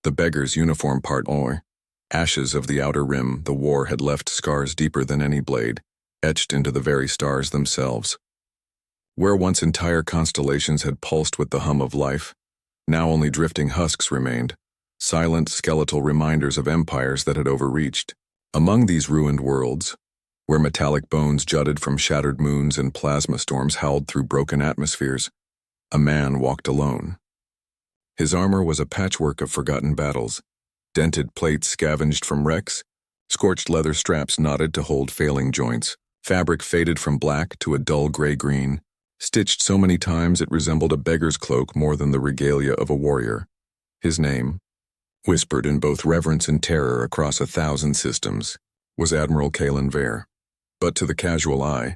The beggar's uniform part or ashes of the outer rim, the war had left scars deeper than any blade, etched into the very stars themselves. Where once entire constellations had pulsed with the hum of life, now only drifting husks remained, silent skeletal reminders of empires that had overreached. Among these ruined worlds, where metallic bones jutted from shattered moons and plasma storms howled through broken atmospheres, a man walked alone. His armor was a patchwork of forgotten battles, dented plates scavenged from wrecks, scorched leather straps knotted to hold failing joints, fabric faded from black to a dull gray-green, stitched so many times it resembled a beggar's cloak more than the regalia of a warrior. His name, whispered in both reverence and terror across 1,000 systems, was Admiral Kaelen Veyr. But to the casual eye,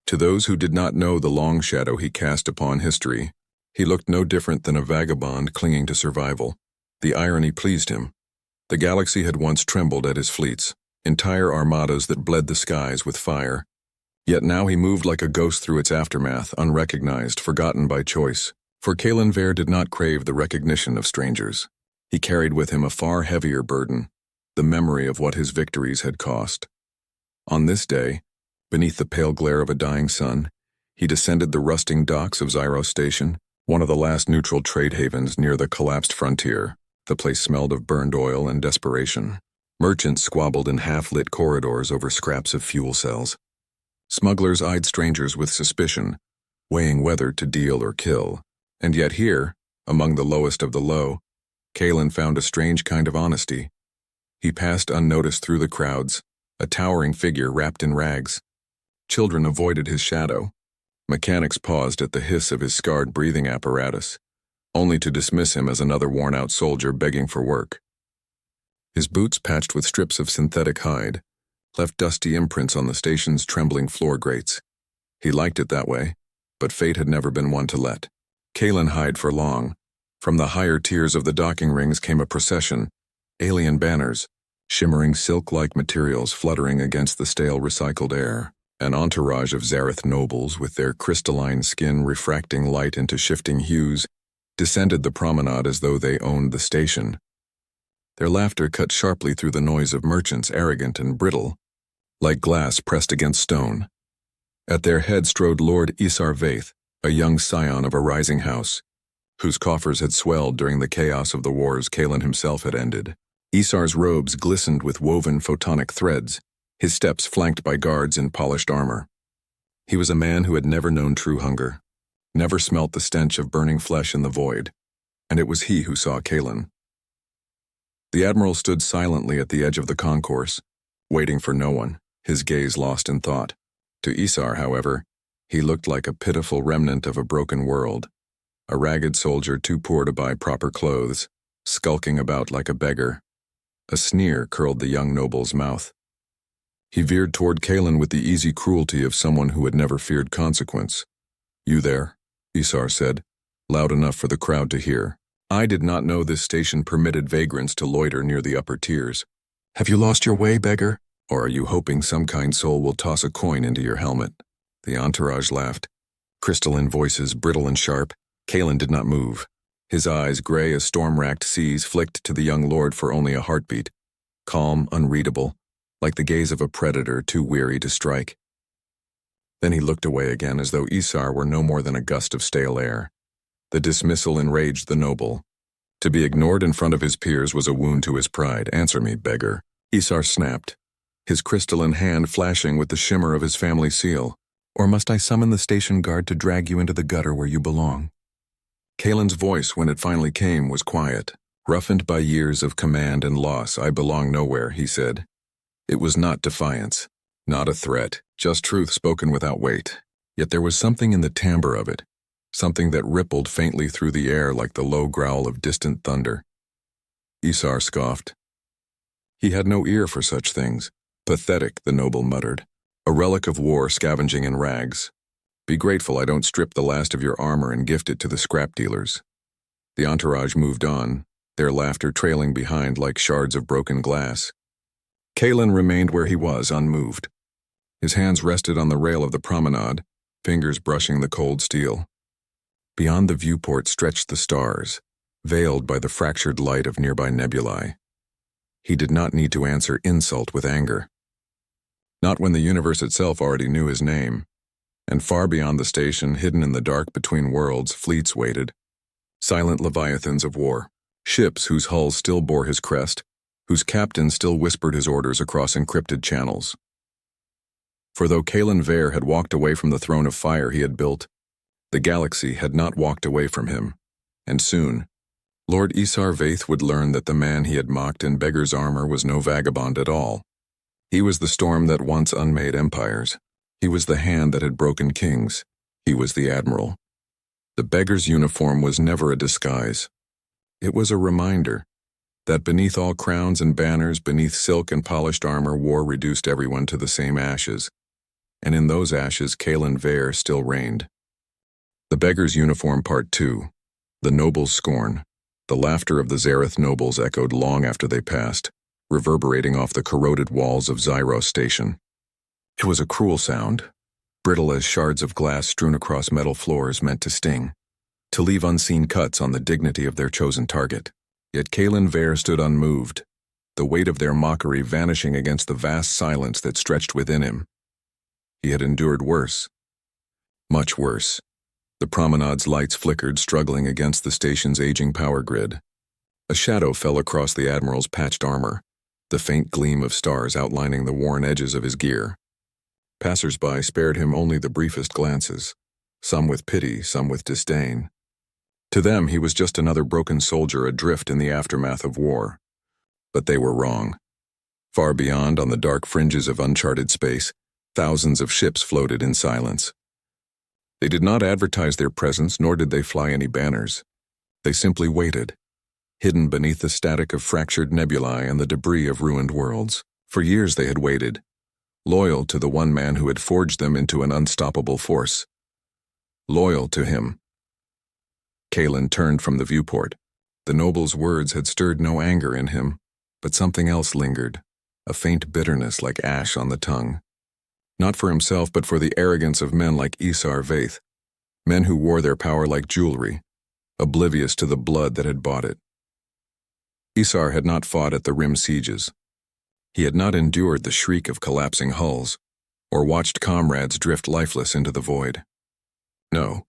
to those who did not know the long shadow he cast upon history, he looked no different than a vagabond clinging to survival. The irony pleased him. The galaxy had once trembled at his fleets, entire armadas that bled the skies with fire. Yet now he moved like a ghost through its aftermath, unrecognized, forgotten by choice. For Kaelen Veyr did not crave the recognition of strangers. He carried with him a far heavier burden, the memory of what his victories had cost. On this day, beneath the pale glare of a dying sun, he descended the rusting docks of Zyros Station, one of the last neutral trade havens near the collapsed frontier. The place smelled of burned oil and desperation. Merchants squabbled in half-lit corridors over scraps of fuel cells. Smugglers eyed strangers with suspicion, weighing whether to deal or kill. And yet here, among the lowest of the low, Kaelen found a strange kind of honesty. He passed unnoticed through the crowds, a towering figure wrapped in rags. Children avoided his shadow. Mechanics paused at the hiss of his scarred breathing apparatus, only to dismiss him as another worn-out soldier begging for work. His boots, patched with strips of synthetic hide, left dusty imprints on the station's trembling floor grates. He liked it that way, but fate had never been one to let Kaelen hide for long. From the higher tiers of the docking rings came a procession, alien banners, shimmering silk-like materials fluttering against the stale recycled air. An entourage of Zareth nobles, with their crystalline skin refracting light into shifting hues, descended the promenade as though they owned the station. Their laughter cut sharply through the noise of merchants, arrogant and brittle, like glass pressed against stone. At their head strode Lord Isar Vaith, a young scion of a rising house, whose coffers had swelled during the chaos of the wars Kaelen himself had ended. Isar's robes glistened with woven photonic threads, his steps flanked by guards in polished armor. He was a man who had never known true hunger, never smelt the stench of burning flesh in the void, and it was he who saw Kaelen. The Admiral stood silently at the edge of the concourse, waiting for no one, his gaze lost in thought. To Isar, however, he looked like a pitiful remnant of a broken world, a ragged soldier too poor to buy proper clothes, skulking about like a beggar. A sneer curled the young noble's mouth. He veered toward Kaelen with the easy cruelty of someone who had never feared consequence. "You there?" Isar said, loud enough for the crowd to hear. "I did not know this station permitted vagrants to loiter near the upper tiers. Have you lost your way, beggar? Or are you hoping some kind soul will toss a coin into your helmet?" The entourage laughed. Crystalline voices, brittle and sharp. Kaelen did not move. His eyes, gray as storm-racked seas, flicked to the young lord for only a heartbeat. Calm, unreadable, like the gaze of a predator too weary to strike. Then he looked away again as though Isar were no more than a gust of stale air. The dismissal enraged the noble. To be ignored in front of his peers was a wound to his pride. "Answer me, beggar." Isar snapped, his crystalline hand flashing with the shimmer of his family seal. "Or must I summon the station guard to drag you into the gutter where you belong?" Kaelen's voice, when it finally came, was quiet. "Roughened by years of command and loss, I belong nowhere," he said. It was not defiance, not a threat, just truth spoken without weight. Yet there was something in the timbre of it, something that rippled faintly through the air like the low growl of distant thunder. Isar scoffed. He had no ear for such things. "Pathetic," the noble muttered. "A relic of war scavenging in rags. Be grateful I don't strip the last of your armor and gift it to the scrap dealers." The entourage moved on, their laughter trailing behind like shards of broken glass. Kaelen remained where he was, unmoved. His hands rested on the rail of the promenade, fingers brushing the cold steel. Beyond the viewport stretched the stars, veiled by the fractured light of nearby nebulae. He did not need to answer insult with anger. Not when the universe itself already knew his name. And far beyond the station, hidden in the dark between worlds, fleets waited. Silent leviathans of war. Ships whose hulls still bore his crest, whose captain still whispered his orders across encrypted channels. For though Kaelen Veyr had walked away from the throne of fire he had built, the galaxy had not walked away from him, and soon, Lord Isar Vaith would learn that the man he had mocked in Beggar's armor was no vagabond at all. He was the storm that once unmade empires. He was the hand that had broken kings. He was the Admiral. The Beggar's uniform was never a disguise. It was a reminder that beneath all crowns and banners, beneath silk and polished armor, war reduced everyone to the same ashes. And in those ashes, Kaelen Veyr still reigned. The Beggar's Uniform Part 2. The Noble's Scorn. The laughter of the Zareth nobles echoed long after they passed, reverberating off the corroded walls of Zyros Station. It was a cruel sound, brittle as shards of glass strewn across metal floors meant to sting, to leave unseen cuts on the dignity of their chosen target. Yet Kaelen Veyr stood unmoved, the weight of their mockery vanishing against the vast silence that stretched within him. He had endured worse. Much worse. The promenade's lights flickered, struggling against the station's aging power grid. A shadow fell across the Admiral's patched armor, the faint gleam of stars outlining the worn edges of his gear. Passers-by spared him only the briefest glances, some with pity, some with disdain. To them, he was just another broken soldier adrift in the aftermath of war. But they were wrong. Far beyond, on the dark fringes of uncharted space, thousands of ships floated in silence. They did not advertise their presence, nor did they fly any banners. They simply waited, hidden beneath the static of fractured nebulae and the debris of ruined worlds. For years they had waited, loyal to the one man who had forged them into an unstoppable force. Loyal to him. Kaelen turned from the viewport. The noble's words had stirred no anger in him, but something else lingered, a faint bitterness like ash on the tongue. Not for himself, but for the arrogance of men like Isar Vaith, men who wore their power like jewelry, oblivious to the blood that had bought it. Isar had not fought at the Rim sieges. He had not endured the shriek of collapsing hulls, or watched comrades drift lifeless into the void. No,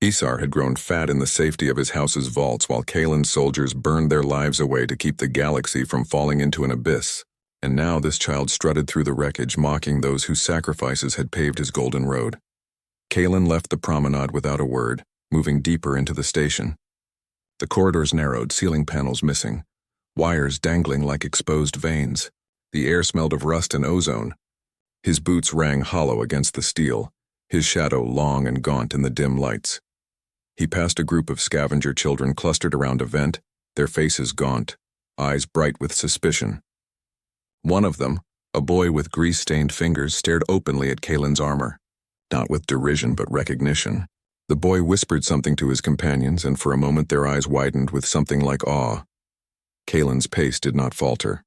Isar had grown fat in the safety of his house's vaults while Kaelen's soldiers burned their lives away to keep the galaxy from falling into an abyss, and now this child strutted through the wreckage, mocking those whose sacrifices had paved his golden road. Kaelen left the promenade without a word, moving deeper into the station. The corridors narrowed, ceiling panels missing, wires dangling like exposed veins. The air smelled of rust and ozone. His boots rang hollow against the steel, his shadow long and gaunt in the dim lights. He passed a group of scavenger children clustered around a vent, their faces gaunt, eyes bright with suspicion. One of them, a boy with grease-stained fingers, stared openly at Kaelen's armor, not with derision but recognition. The boy whispered something to his companions, and for a moment their eyes widened with something like awe. Kaelen's pace did not falter.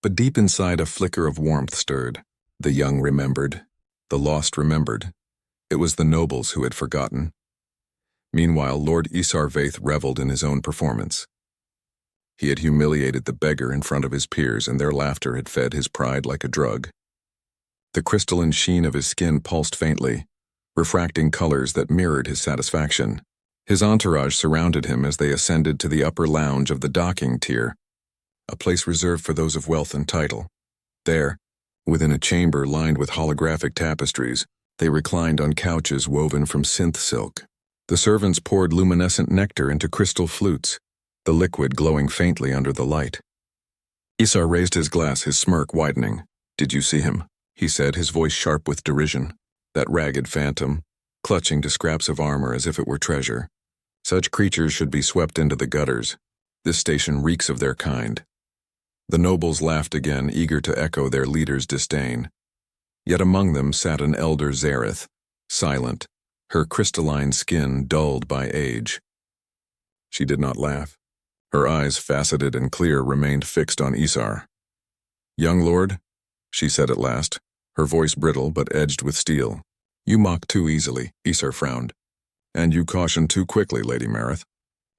But deep inside, a flicker of warmth stirred. The young remembered. The lost remembered. It was the nobles who had forgotten. Meanwhile, Lord Isar Vaith reveled in his own performance. He had humiliated the beggar in front of his peers, and their laughter had fed his pride like a drug. The crystalline sheen of his skin pulsed faintly, refracting colors that mirrored his satisfaction. His entourage surrounded him as they ascended to the upper lounge of the docking tier, a place reserved for those of wealth and title. There, within a chamber lined with holographic tapestries, they reclined on couches woven from synth silk. The servants poured luminescent nectar into crystal flutes, the liquid glowing faintly under the light. Isar raised his glass, his smirk widening. "Did you see him?" he said, his voice sharp with derision. "That ragged phantom, clutching to scraps of armor as if it were treasure. Such creatures should be swept into the gutters. This station reeks of their kind." The nobles laughed again, eager to echo their leader's disdain. Yet among them sat an elder Zareth, silent, her crystalline skin dulled by age. She did not laugh. Her eyes, faceted and clear, remained fixed on Isar. "Young lord," she said at last, her voice brittle but edged with steel. "You mock too easily," Isar frowned. "And you caution too quickly, Lady Mareth.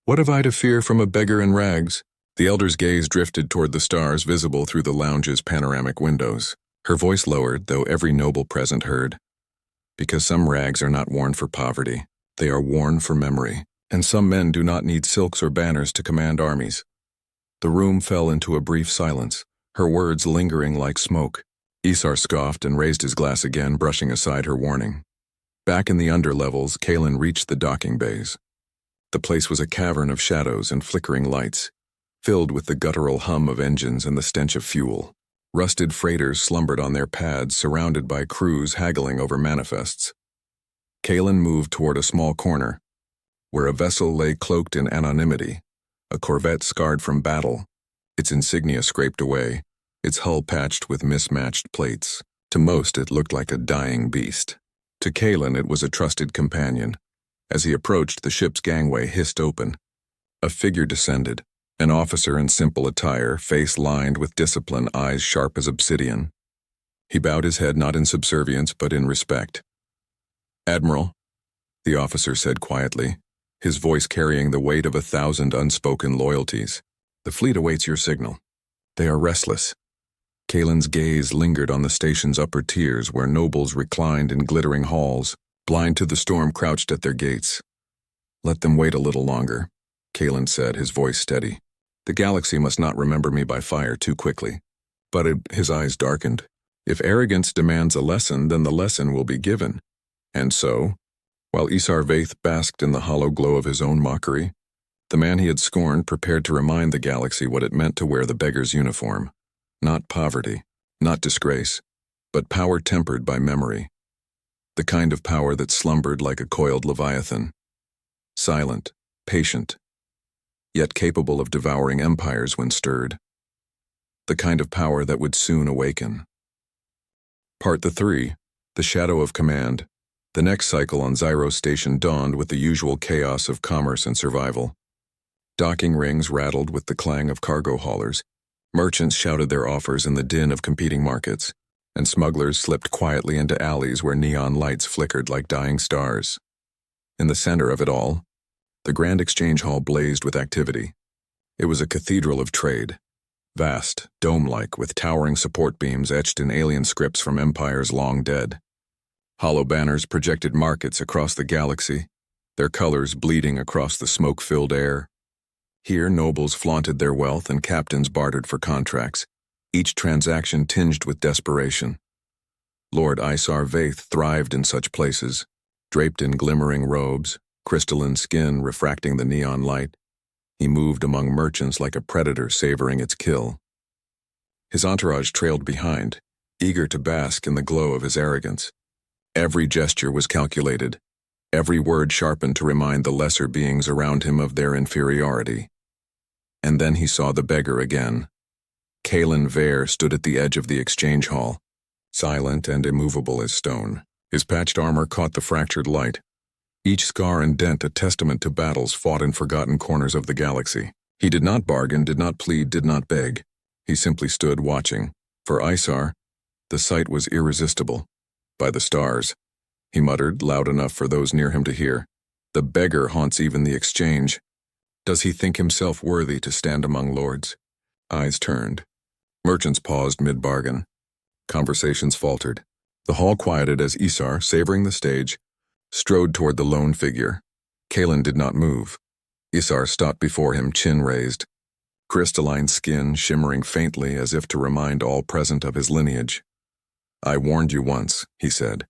What have I to fear from a beggar in rags? The elder's gaze drifted toward the stars visible through the lounge's panoramic windows. Her voice lowered, though every noble present heard. Because some rags are not worn for poverty. They are worn for memory. And some men do not need silks or banners to command armies. The room fell into a brief silence, her words lingering like smoke. Isar scoffed and raised his glass again, brushing aside her warning. Back in the underlevels, Kaelen reached the docking bays. The place was a cavern of shadows and flickering lights, filled with the guttural hum of engines and the stench of fuel. Rusted freighters slumbered on their pads, surrounded by crews haggling over manifests. Kaelen moved toward a small corner, where a vessel lay cloaked in anonymity, a corvette scarred from battle, its insignia scraped away, its hull patched with mismatched plates. To most, it looked like a dying beast. To Kaelen, it was a trusted companion. As he approached, the ship's gangway hissed open. A figure descended, an officer in simple attire, face lined with discipline, eyes sharp as obsidian. He bowed his head not in subservience but in respect. "Admiral," the officer said quietly, his voice carrying the weight of 1,000 unspoken loyalties. "The fleet awaits your signal. They are restless." Kaelen's gaze lingered on the station's upper tiers where nobles reclined in glittering halls, blind to the storm crouched at their gates. "Let them wait a little longer," Kaelen said, his voice steady. "The galaxy must not remember me by fire too quickly." But his eyes darkened. If arrogance demands a lesson, then the lesson will be given. And so, while Isar Veyr basked in the hollow glow of his own mockery, the man he had scorned prepared to remind the galaxy what it meant to wear the beggar's uniform. Not poverty, not disgrace, but power tempered by memory. The kind of power that slumbered like a coiled leviathan. Silent, patient, yet capable of devouring empires when stirred. The kind of power that would soon awaken. Part 3, The Shadow of Command. The next cycle on Zyro Station dawned with the usual chaos of commerce and survival. Docking rings rattled with the clang of cargo haulers. Merchants shouted their offers in the din of competing markets, and smugglers slipped quietly into alleys where neon lights flickered like dying stars. In the center of it all, the Grand Exchange Hall blazed with activity. It was a cathedral of trade, vast, dome-like, with towering support beams etched in alien scripts from empires long dead. Hollow banners projected markets across the galaxy, their colors bleeding across the smoke-filled air. Here, nobles flaunted their wealth and captains bartered for contracts, each transaction tinged with desperation. Lord Isar Veyr thrived in such places, draped in glimmering robes, crystalline skin refracting the neon light. He moved among merchants like a predator savoring its kill. His entourage trailed behind, eager to bask in the glow of his arrogance. Every gesture was calculated, every word sharpened to remind the lesser beings around him of their inferiority. And then he saw the beggar again. Kaelen Veyr stood at the edge of the exchange hall, silent and immovable as stone. His patched armor caught the fractured light, each scar and dent a testament to battles fought in forgotten corners of the galaxy. He did not bargain, did not plead, did not beg. He simply stood watching. For Isar, the sight was irresistible. "By the stars," he muttered, loud enough for those near him to hear. "The beggar haunts even the exchange. Does he think himself worthy to stand among lords?" Eyes turned. Merchants paused mid-bargain. Conversations faltered. The hall quieted as Isar, savoring the stage, strode toward the lone figure. Kaelen did not move. Isar stopped before him, chin raised, crystalline skin shimmering faintly as if to remind all present of his lineage. "I warned you once," he said,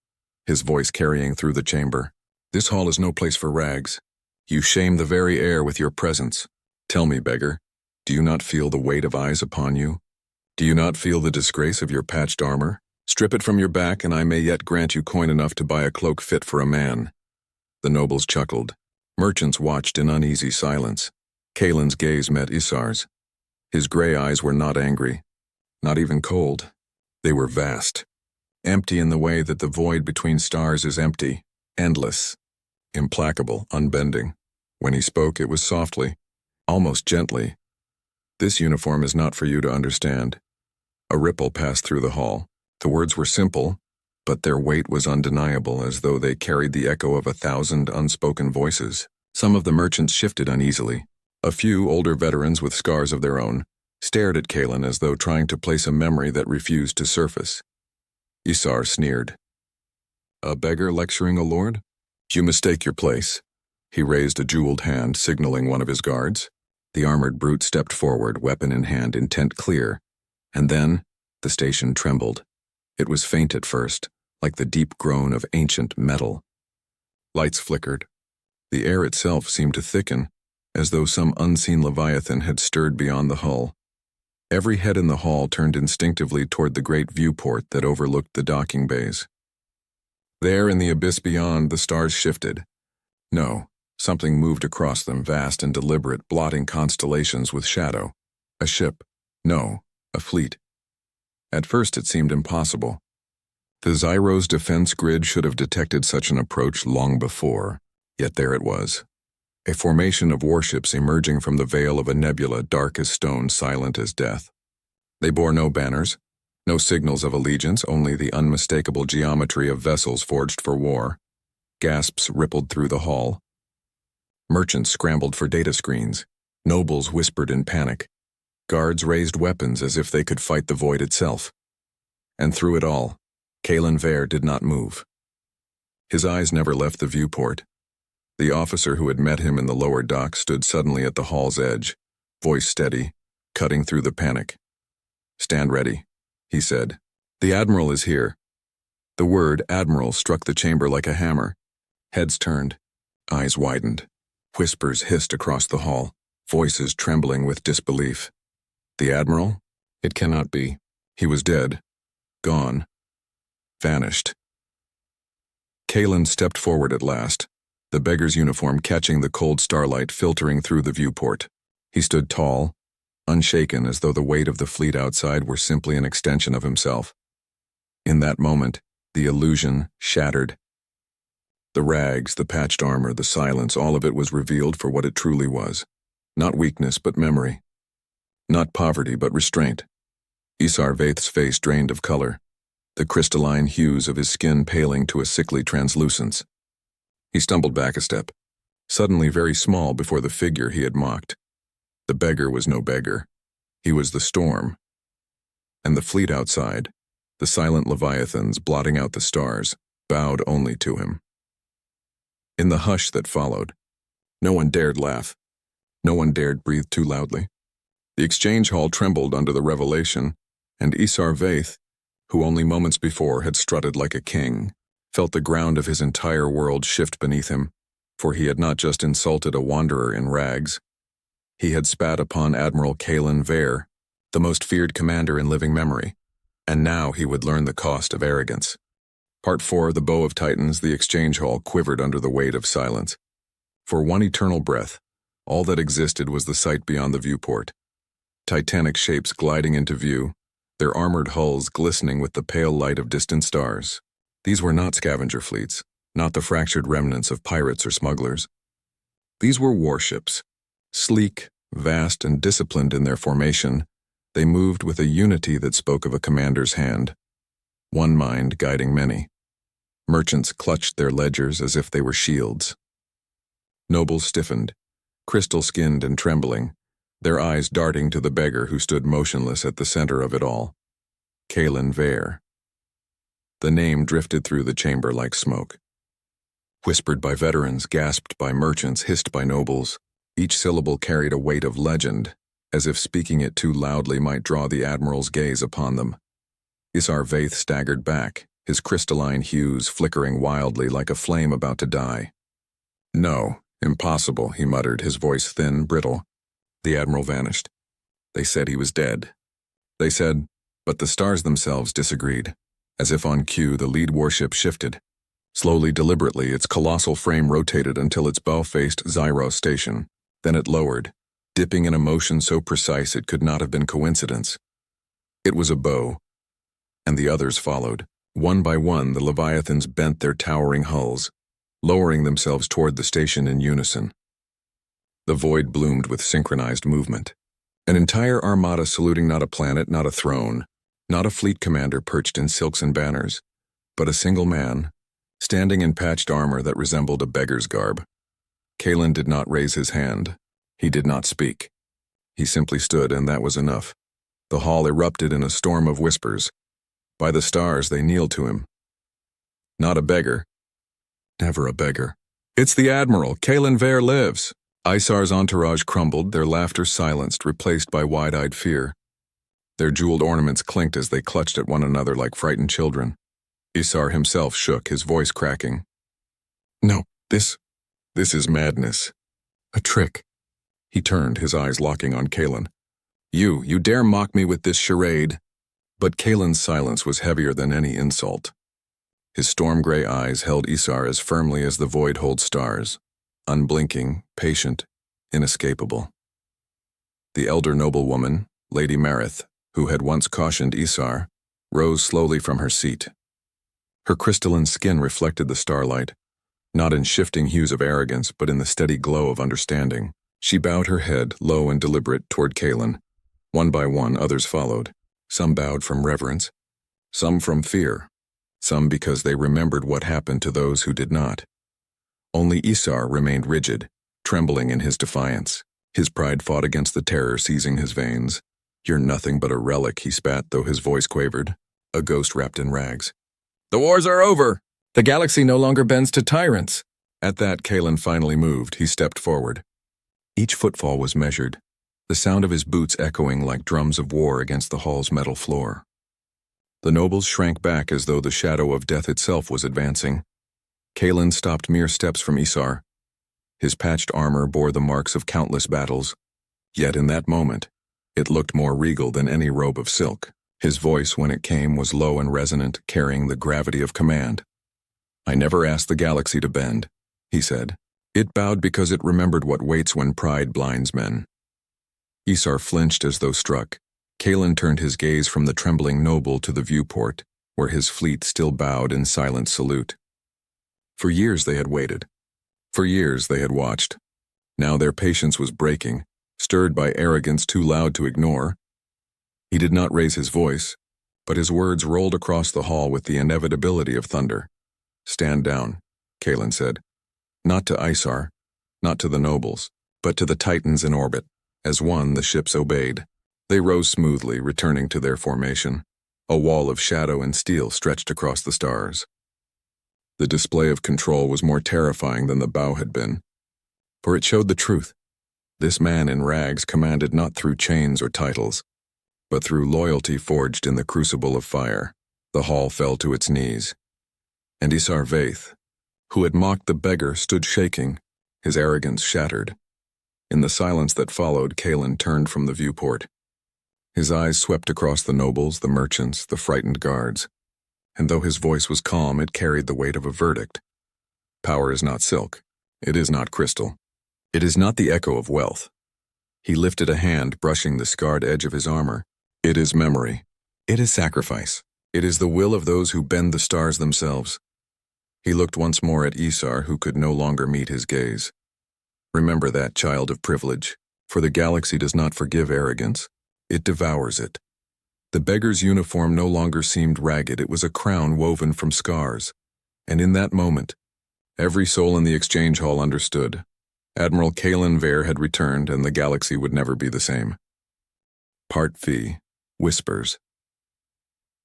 his voice carrying through the chamber. "This hall is no place for rags. You shame the very air with your presence. Tell me, beggar, do you not feel the weight of eyes upon you? Do you not feel the disgrace of your patched armor? Strip it from your back, and I may yet grant you coin enough to buy a cloak fit for a man." The nobles chuckled. Merchants watched in uneasy silence. Kaelen's gaze met Isar's. His gray eyes were not angry, not even cold. They were vast, empty in the way that the void between stars is empty, endless, implacable, unbending. When he spoke, it was softly, almost gently. "This uniform is not for you to understand." A ripple passed through the hall. The words were simple, but their weight was undeniable, as though they carried the echo of 1,000 unspoken voices. Some of the merchants shifted uneasily. A few older veterans with scars of their own stared at Kaelen as though trying to place a memory that refused to surface. Isar sneered. "A beggar lecturing a lord? You mistake your place." He raised a jeweled hand, signaling one of his guards. The armored brute stepped forward, weapon in hand, intent clear. And then, the station trembled. It was faint at first, like the deep groan of ancient metal. Lights flickered. The air itself seemed to thicken, as though some unseen leviathan had stirred beyond the hull. Every head in the hall turned instinctively toward the great viewport that overlooked the docking bays. There, in the abyss beyond, the stars shifted. No, something moved across them, vast and deliberate, blotting constellations with shadow. A ship. No, a fleet. At first it seemed impossible. The Zyro's defense grid should have detected such an approach long before, yet there it was. A formation of warships emerging from the veil of a nebula, dark as stone, silent as death. They bore no banners, no signals of allegiance, only the unmistakable geometry of vessels forged for war. Gasps rippled through the hall. Merchants scrambled for data screens. Nobles whispered in panic. Guards raised weapons as if they could fight the void itself. And through it all, Kaelen Veyr did not move. His eyes never left the viewport. The officer who had met him in the lower dock stood suddenly at the hall's edge, voice steady, cutting through the panic. "Stand ready," he said. "The Admiral is here." The word Admiral struck the chamber like a hammer. Heads turned, eyes widened. Whispers hissed across the hall, voices trembling with disbelief. The Admiral? It cannot be. He was dead. Gone. Vanished. Kaelen stepped forward at last, the beggar's uniform catching the cold starlight filtering through the viewport. He stood tall, unshaken, as though the weight of the fleet outside were simply an extension of himself. In that moment, the illusion shattered. The rags, the patched armor, the silence, all of it was revealed for what it truly was. Not weakness, but memory. Not poverty, but restraint. Isar Veyth's face drained of color, the crystalline hues of his skin paling to a sickly translucence. He stumbled back a step, suddenly very small before the figure he had mocked. The beggar was no beggar. He was the storm. And the fleet outside, the silent leviathans blotting out the stars, bowed only to him. In the hush that followed, no one dared laugh. No one dared breathe too loudly. The exchange hall trembled under the revelation, and Isar Veyth, who only moments before had strutted like a king, felt the ground of his entire world shift beneath him, for he had not just insulted a wanderer in rags. He had spat upon Admiral Kaelen Veyr, the most feared commander in living memory, and now he would learn the cost of arrogance. Part 4, The Bow of Titans, the exchange hall quivered under the weight of silence. For one eternal breath, all that existed was the sight beyond the viewport. Titanic shapes gliding into view, their armored hulls glistening with the pale light of distant stars. These were not scavenger fleets, not the fractured remnants of pirates or smugglers. These were warships. Sleek, vast, and disciplined in their formation, they moved with a unity that spoke of a commander's hand. One mind guiding many. Merchants clutched their ledgers as if they were shields. Nobles stiffened, crystal-skinned and trembling, their eyes darting to the beggar who stood motionless at the center of it all. Kaelen Veyr. The name drifted through the chamber like smoke. Whispered by veterans, gasped by merchants, hissed by nobles, each syllable carried a weight of legend, as if speaking it too loudly might draw the Admiral's gaze upon them. Isar Veyth staggered back, his crystalline hues flickering wildly like a flame about to die. "No, impossible," he muttered, his voice thin, brittle. The Admiral vanished. They said he was dead. They said, but the stars themselves disagreed. As if on cue, the lead warship shifted. Slowly, deliberately, its colossal frame rotated until its bow faced Zyro station. Then it lowered, dipping in a motion so precise it could not have been coincidence. It was a bow, and the others followed. One by one, the leviathans bent their towering hulls, lowering themselves toward the station in unison. The void bloomed with synchronized movement. An entire armada saluting not a planet, not a throne, not a fleet commander perched in silks and banners, but a single man, standing in patched armor that resembled a beggar's garb. Kaelen did not raise his hand. He did not speak. He simply stood, and that was enough. The hall erupted in a storm of whispers. By the stars, they kneeled to him. Not a beggar. Never a beggar. It's the Admiral. Kaelen Veyr lives. Isar's entourage crumbled, their laughter silenced, replaced by wide-eyed fear. Their jeweled ornaments clinked as they clutched at one another like frightened children. Isar himself shook, his voice cracking. No, this is madness. A trick. He turned, his eyes locking on Kaelen. You dare mock me with this charade? But Kaelen's silence was heavier than any insult. His storm-gray eyes held Isar as firmly as the void holds stars, unblinking, patient, inescapable. The elder noblewoman, Lady Marith, who had once cautioned Isar, rose slowly from her seat. Her crystalline skin reflected the starlight, not in shifting hues of arrogance, but in the steady glow of understanding. She bowed her head, low and deliberate, toward Kaelen. One by one, others followed. Some bowed from reverence, some from fear, some because they remembered what happened to those who did not. Only Isar remained rigid, trembling in his defiance. His pride fought against the terror seizing his veins. You're nothing but a relic, he spat, though his voice quavered. A ghost wrapped in rags. The wars are over! The galaxy no longer bends to tyrants. At that, Kaelen finally moved. He stepped forward. Each footfall was measured, the sound of his boots echoing like drums of war against the hall's metal floor. The nobles shrank back as though the shadow of death itself was advancing. Kaelen stopped mere steps from Isar. His patched armor bore the marks of countless battles, yet in that moment, it looked more regal than any robe of silk. His voice, when it came, was low and resonant, carrying the gravity of command. I never asked the galaxy to bend, he said. It bowed because it remembered what waits when pride blinds men. Isar flinched as though struck. Kaelen turned his gaze from the trembling noble to the viewport, where his fleet still bowed in silent salute. For years they had waited. For years they had watched. Now their patience was breaking, stirred by arrogance too loud to ignore. He did not raise his voice, but his words rolled across the hall with the inevitability of thunder. Stand down, Kaelen said. Not to Isar, not to the nobles, but to the titans in orbit. As one, the ships obeyed. They rose smoothly, returning to their formation. A wall of shadow and steel stretched across the stars. The display of control was more terrifying than the bow had been, for it showed the truth. This man in rags commanded not through chains or titles, but through loyalty forged in the crucible of fire. The hall fell to its knees. And Isar Veyr, who had mocked the beggar, stood shaking, his arrogance shattered. In the silence that followed, Kaelen turned from the viewport. His eyes swept across the nobles, the merchants, the frightened guards. And though his voice was calm, it carried the weight of a verdict. Power is not silk. It is not crystal. It is not the echo of wealth. He lifted a hand, brushing the scarred edge of his armor. It is memory. It is sacrifice. It is the will of those who bend the stars themselves. He looked once more at Isar, who could no longer meet his gaze. Remember that, child of privilege, for the galaxy does not forgive arrogance. It devours it. The beggar's uniform no longer seemed ragged. It was a crown woven from scars. And in that moment, every soul in the exchange hall understood. Admiral Kaelen Veyr had returned, and the galaxy would never be the same. Part V. Whispers.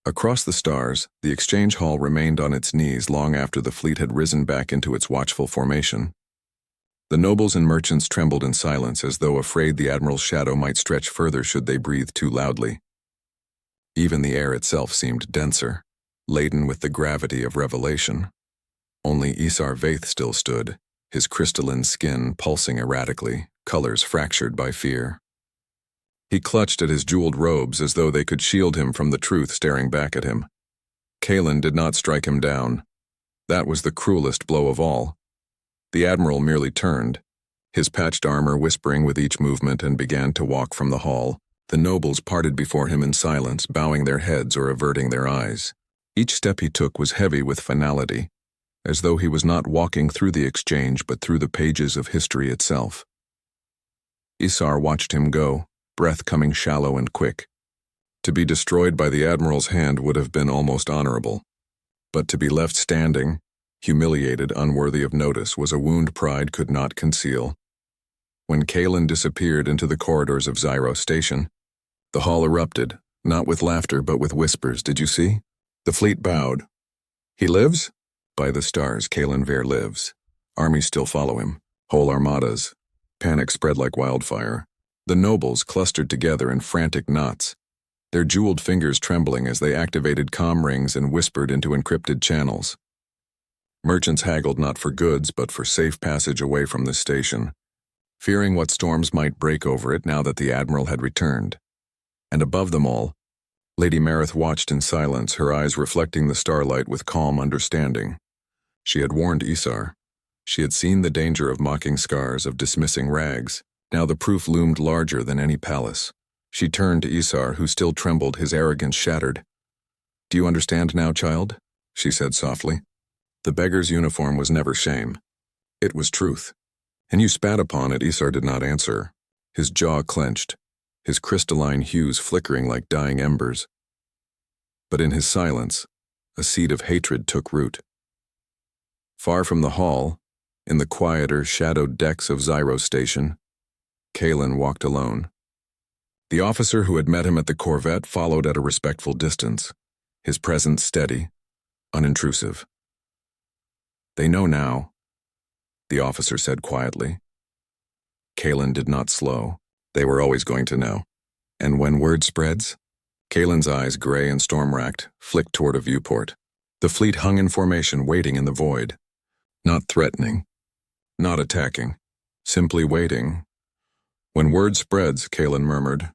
Across the stars, the exchange hall remained on its knees long after the fleet had risen back into its watchful formation. The nobles and merchants trembled in silence, as though afraid the admiral's shadow might stretch further should they breathe too loudly. Even the air itself seemed denser, laden with the gravity of revelation. Only Isar Veyr still stood, his crystalline skin pulsing erratically, colors fractured by fear. He clutched at his jeweled robes as though they could shield him from the truth staring back at him. Kaelen did not strike him down. That was the cruelest blow of all. The admiral merely turned, his patched armor whispering with each movement, and began to walk from the hall. The nobles parted before him in silence, bowing their heads or averting their eyes. Each step he took was heavy with finality, as though he was not walking through the exchange but through the pages of history itself. Isar watched him go, breath coming shallow and quick. To be destroyed by the admiral's hand would have been almost honorable, but to be left standing, humiliated, unworthy of notice, was a wound pride could not conceal. When Kaelen disappeared into the corridors of Zyro Station, the hall erupted, not with laughter but with whispers. "Did you see?" The fleet bowed. "He lives?" "By the stars, Kaelen Veyr lives. Armies still follow him. Whole armadas." Panic spread like wildfire. The nobles clustered together in frantic knots, their jeweled fingers trembling as they activated comm rings and whispered into encrypted channels. Merchants haggled not for goods but for safe passage away from the station, fearing what storms might break over it now that the Admiral had returned. And above them all, Lady Marith watched in silence, her eyes reflecting the starlight with calm understanding. She had warned Isar. She had seen the danger of mocking scars, of dismissing rags. Now the proof loomed larger than any palace. She turned to Isar, who still trembled, his arrogance shattered. "Do you understand now, child?" she said softly. The beggar's uniform was never shame. It was truth. And you spat upon it. Isar did not answer. His jaw clenched, his crystalline hues flickering like dying embers. But in his silence, a seed of hatred took root. Far from the hall, in the quieter, shadowed decks of Zyro Station, Kaelen walked alone. The officer who had met him at the corvette followed at a respectful distance, his presence steady, unintrusive. "They know now," the officer said quietly. Kaelen did not slow. They were always going to know. And when word spreads, Kaelen's eyes, gray and storm-racked, flicked toward a viewport. The fleet hung in formation, waiting in the void. Not threatening, not attacking, simply waiting. "When word spreads," Kaelen murmured,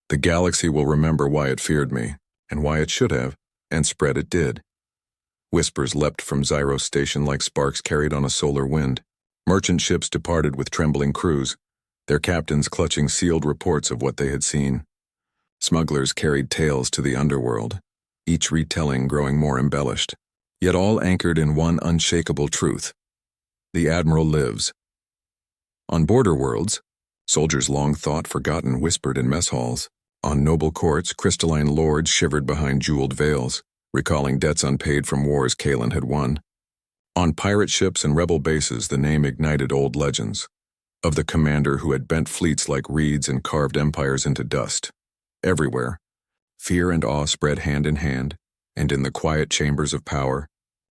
"the galaxy will remember why it feared me, and why it should have, and spread it did." Whispers leapt from Zyro Station like sparks carried on a solar wind. Merchant ships departed with trembling crews, their captains clutching sealed reports of what they had seen. Smugglers carried tales to the underworld, each retelling growing more embellished, yet all anchored in one unshakable truth: the Admiral lives. On border worlds, soldiers long thought forgotten whispered in mess halls. On noble courts, crystalline lords shivered behind jeweled veils, recalling debts unpaid from wars Kaelen had won. On pirate ships and rebel bases, the name ignited old legends, of the commander who had bent fleets like reeds and carved empires into dust. Everywhere, fear and awe spread hand in hand, and in the quiet chambers of power,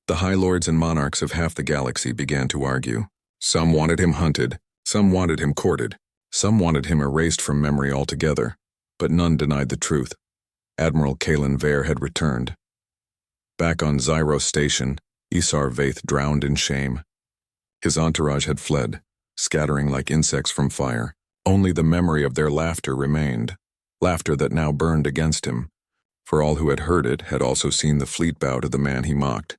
the high lords and monarchs of half the galaxy began to argue. Some wanted him hunted, some wanted him courted, some wanted him erased from memory altogether, but none denied the truth. Admiral Kaelen Veyr had returned. Back on Zyro Station, Isar Vaith drowned in shame. His entourage had fled, scattering like insects from fire. Only the memory of their laughter remained, laughter that now burned against him, for all who had heard it had also seen the fleet bow to the man he mocked.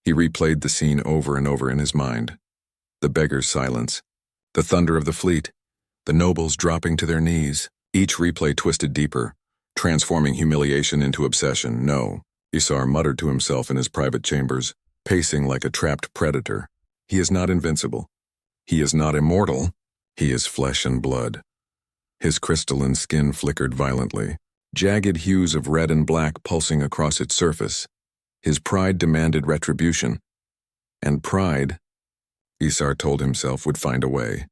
He replayed the scene over and over in his mind. The beggar's silence, the thunder of the fleet, the nobles dropping to their knees. Each replay twisted deeper, transforming humiliation into obsession. "No," Isar muttered to himself in his private chambers, pacing like a trapped predator. "He is not invincible. He is not immortal. He is flesh and blood." His crystalline skin flickered violently, jagged hues of red and black pulsing across its surface. His pride demanded retribution. And pride, Isar told himself, would find a way.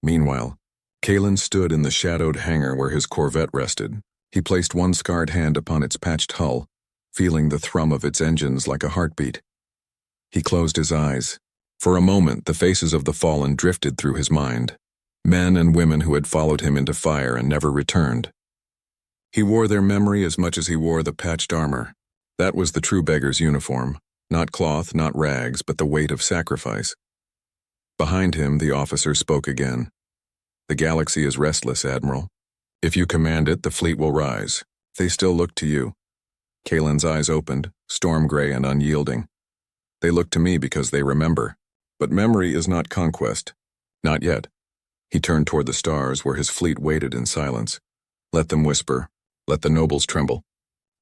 Meanwhile, Kaelen stood in the shadowed hangar where his corvette rested. He placed one scarred hand upon its patched hull, feeling the thrum of its engines like a heartbeat. He closed his eyes. For a moment, the faces of the fallen drifted through his mind. Men and women who had followed him into fire and never returned. He wore their memory as much as he wore the patched armor. That was the true beggar's uniform. Not cloth, not rags, but the weight of sacrifice. Behind him, the officer spoke again. "The galaxy is restless, Admiral. If you command it, the fleet will rise. They still look to you." Kaelen's eyes opened, storm-gray and unyielding. "They look to me because they remember. But memory is not conquest. Not yet." He turned toward the stars where his fleet waited in silence. "Let them whisper. Let the nobles tremble.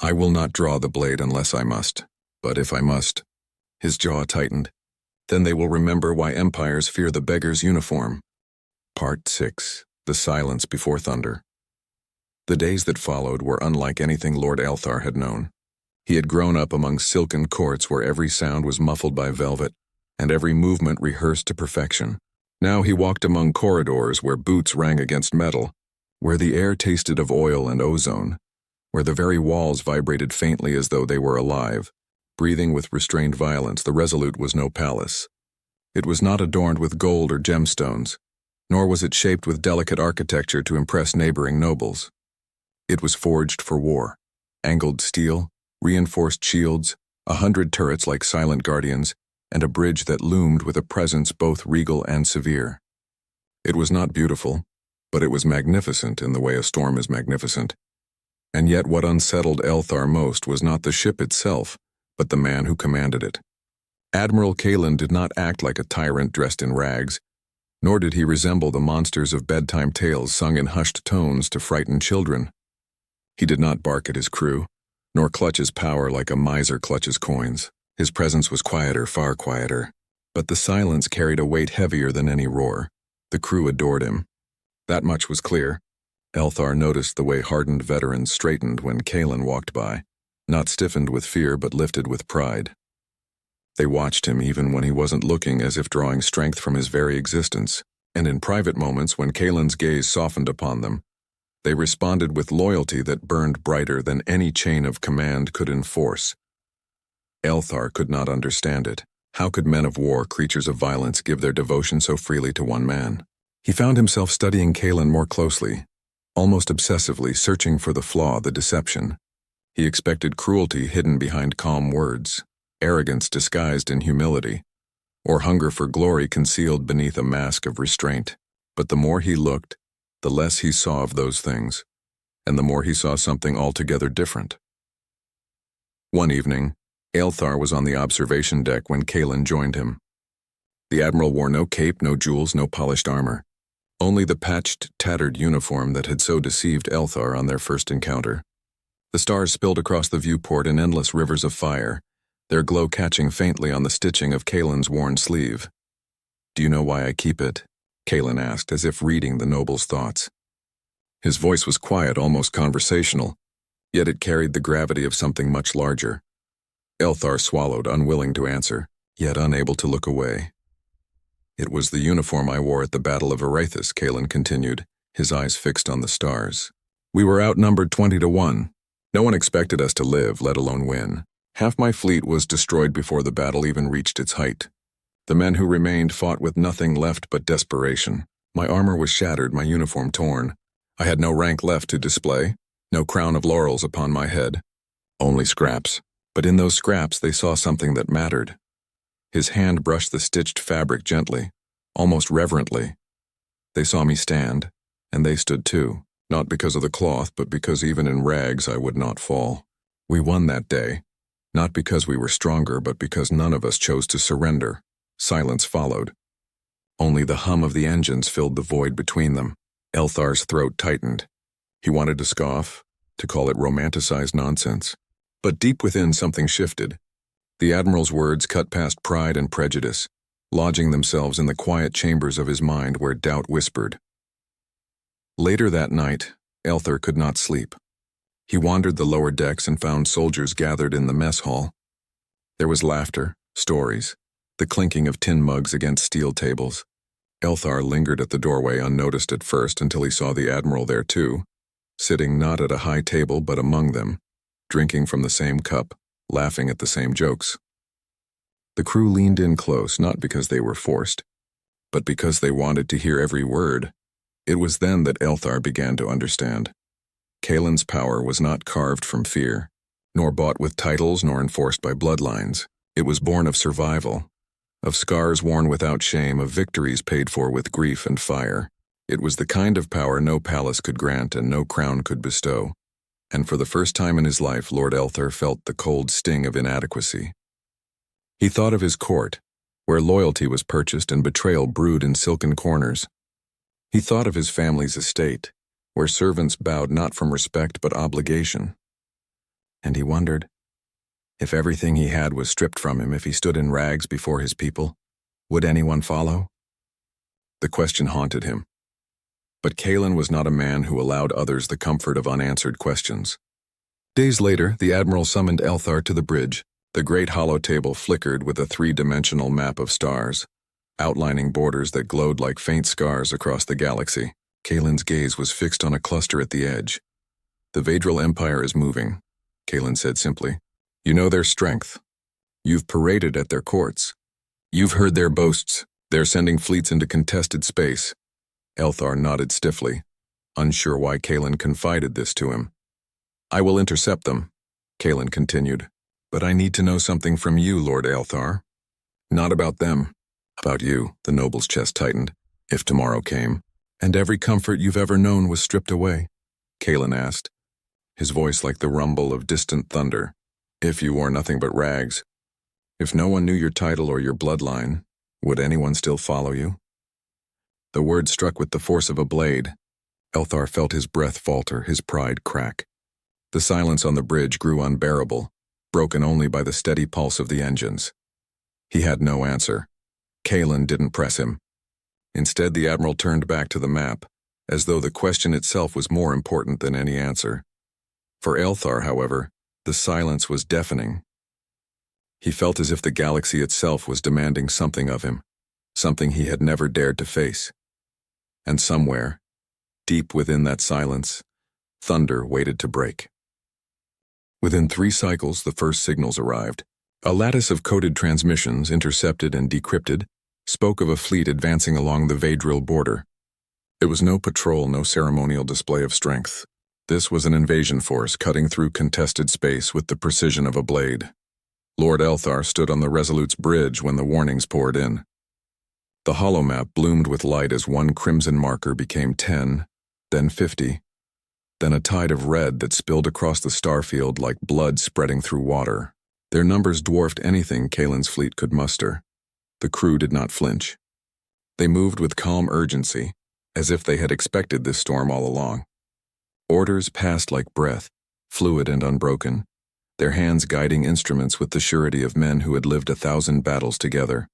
I will not draw the blade unless I must. But if I must," his jaw tightened, "then they will remember why empires fear the beggar's uniform." Part 6. The Silence Before Thunder. The days that followed were unlike anything Lord Elthar had known. He had grown up among silken courts where every sound was muffled by velvet, and every movement rehearsed to perfection. Now he walked among corridors where boots rang against metal, where the air tasted of oil and ozone, where the very walls vibrated faintly as though they were alive, breathing with restrained violence. The Resolute was no palace. It was not adorned with gold or gemstones, nor was it shaped with delicate architecture to impress neighboring nobles. It was forged for war. Angled steel, reinforced shields, 100 turrets like silent guardians, and a bridge that loomed with a presence both regal and severe. It was not beautiful, but it was magnificent in the way a storm is magnificent. And yet what unsettled Elthar most was not the ship itself, but the man who commanded it. Admiral Kaelen did not act like a tyrant dressed in rags, nor did he resemble the monsters of bedtime tales sung in hushed tones to frighten children. He did not bark at his crew, nor clutch his power like a miser clutches coins. His presence was quieter, far quieter, but the silence carried a weight heavier than any roar. The crew adored him. That much was clear. Elthar noticed the way hardened veterans straightened when Kaelen walked by, not stiffened with fear but lifted with pride. They watched him even when he wasn't looking, as if drawing strength from his very existence, and in private moments when Kaelen's gaze softened upon them, they responded with loyalty that burned brighter than any chain of command could enforce. Elthar could not understand it. How could men of war, creatures of violence, give their devotion so freely to one man? He found himself studying Kaelen more closely, almost obsessively, searching for the flaw, the deception. He expected cruelty hidden behind calm words, arrogance disguised in humility, or hunger for glory concealed beneath a mask of restraint. But the more he looked, the less he saw of those things, and the more he saw something altogether different. One evening, Elthar was on the observation deck when Kaelen joined him. The Admiral wore no cape, no jewels, no polished armor, only the patched, tattered uniform that had so deceived Elthar on their first encounter. The stars spilled across the viewport in endless rivers of fire, their glow catching faintly on the stitching of Kaelen's worn sleeve. "Do you know why I keep it?" Kaelen asked, as if reading the noble's thoughts. His voice was quiet, almost conversational, yet it carried the gravity of something much larger. Elthar swallowed, unwilling to answer, yet unable to look away. "It was the uniform I wore at the Battle of Arathis," Kaelen continued, his eyes fixed on the stars. "We were outnumbered 20-1. No one expected us to live, let alone win. Half my fleet was destroyed before the battle even reached its height. The men who remained fought with nothing left but desperation. My armor was shattered, my uniform torn. I had no rank left to display, no crown of laurels upon my head. Only scraps. But in those scraps they saw something that mattered." His hand brushed the stitched fabric gently, almost reverently. "They saw me stand, and they stood too, not because of the cloth, but because even in rags I would not fall. We won that day, not because we were stronger, but because none of us chose to surrender." Silence followed. Only the hum of the engines filled the void between them. Elthar's throat tightened. He wanted to scoff, to call it romanticized nonsense. But deep within something shifted. The Admiral's words cut past pride and prejudice, lodging themselves in the quiet chambers of his mind where doubt whispered. Later that night, Elthar could not sleep. He wandered the lower decks and found soldiers gathered in the mess hall. There was laughter, stories, the clinking of tin mugs against steel tables. Elthar lingered at the doorway unnoticed at first until he saw the Admiral there too, sitting not at a high table but among them, drinking from the same cup, laughing at the same jokes. The crew leaned in close, not because they were forced, but because they wanted to hear every word. It was then that Elthar began to understand. Kaelen's power was not carved from fear, nor bought with titles nor enforced by bloodlines. It was born of survival, of scars worn without shame, of victories paid for with grief and fire. It was the kind of power no palace could grant and no crown could bestow. And for the first time in his life, Lord Elthar felt the cold sting of inadequacy. He thought of his court, where loyalty was purchased and betrayal brewed in silken corners. He thought of his family's estate, where servants bowed not from respect but obligation. And he wondered, if everything he had was stripped from him, if he stood in rags before his people, would anyone follow? The question haunted him. But Kaelen was not a man who allowed others the comfort of unanswered questions. Days later, the Admiral summoned Elthar to the bridge, The great hollow table flickered with a three-dimensional map of stars, outlining borders that glowed like faint scars across the galaxy. Kaelen's gaze was fixed on a cluster at the edge. "The Vedril Empire is moving," Kaelen said simply. "You know their strength. You've paraded at their courts. You've heard their boasts. They're sending fleets into contested space." Elthar nodded stiffly, unsure why Kaelen confided this to him. "I will intercept them," Kaelen continued. "But I need to know something from you, Lord Elthar. Not about them. About you." The noble's chest tightened. "If tomorrow came, and every comfort you've ever known was stripped away?" Kaelen asked, his voice like the rumble of distant thunder. "If you wore nothing but rags, if no one knew your title or your bloodline, would anyone still follow you?" The word struck with the force of a blade. Elthar felt his breath falter, his pride crack. The silence on the bridge grew unbearable, broken only by the steady pulse of the engines. He had no answer. Kaelen didn't press him. Instead, the Admiral turned back to the map, as though the question itself was more important than any answer. For Elthar, however, the silence was deafening. He felt as if the galaxy itself was demanding something of him, something he had never dared to face. And somewhere, deep within that silence, thunder waited to break. Within 3 cycles, the first signals arrived. A lattice of coded transmissions, intercepted and decrypted, spoke of a fleet advancing along the Vedril border. It was no patrol, no ceremonial display of strength. This was an invasion force cutting through contested space with the precision of a blade. Lord Elthar stood on the Resolute's bridge when the warnings poured in. The holomap bloomed with light as one crimson marker became 10, then 50, then a tide of red that spilled across the starfield like blood spreading through water. Their numbers dwarfed anything Kaelen's fleet could muster. The crew did not flinch. They moved with calm urgency, as if they had expected this storm all along. Orders passed like breath, fluid and unbroken, their hands guiding instruments with the surety of men who had lived 1,000 battles together.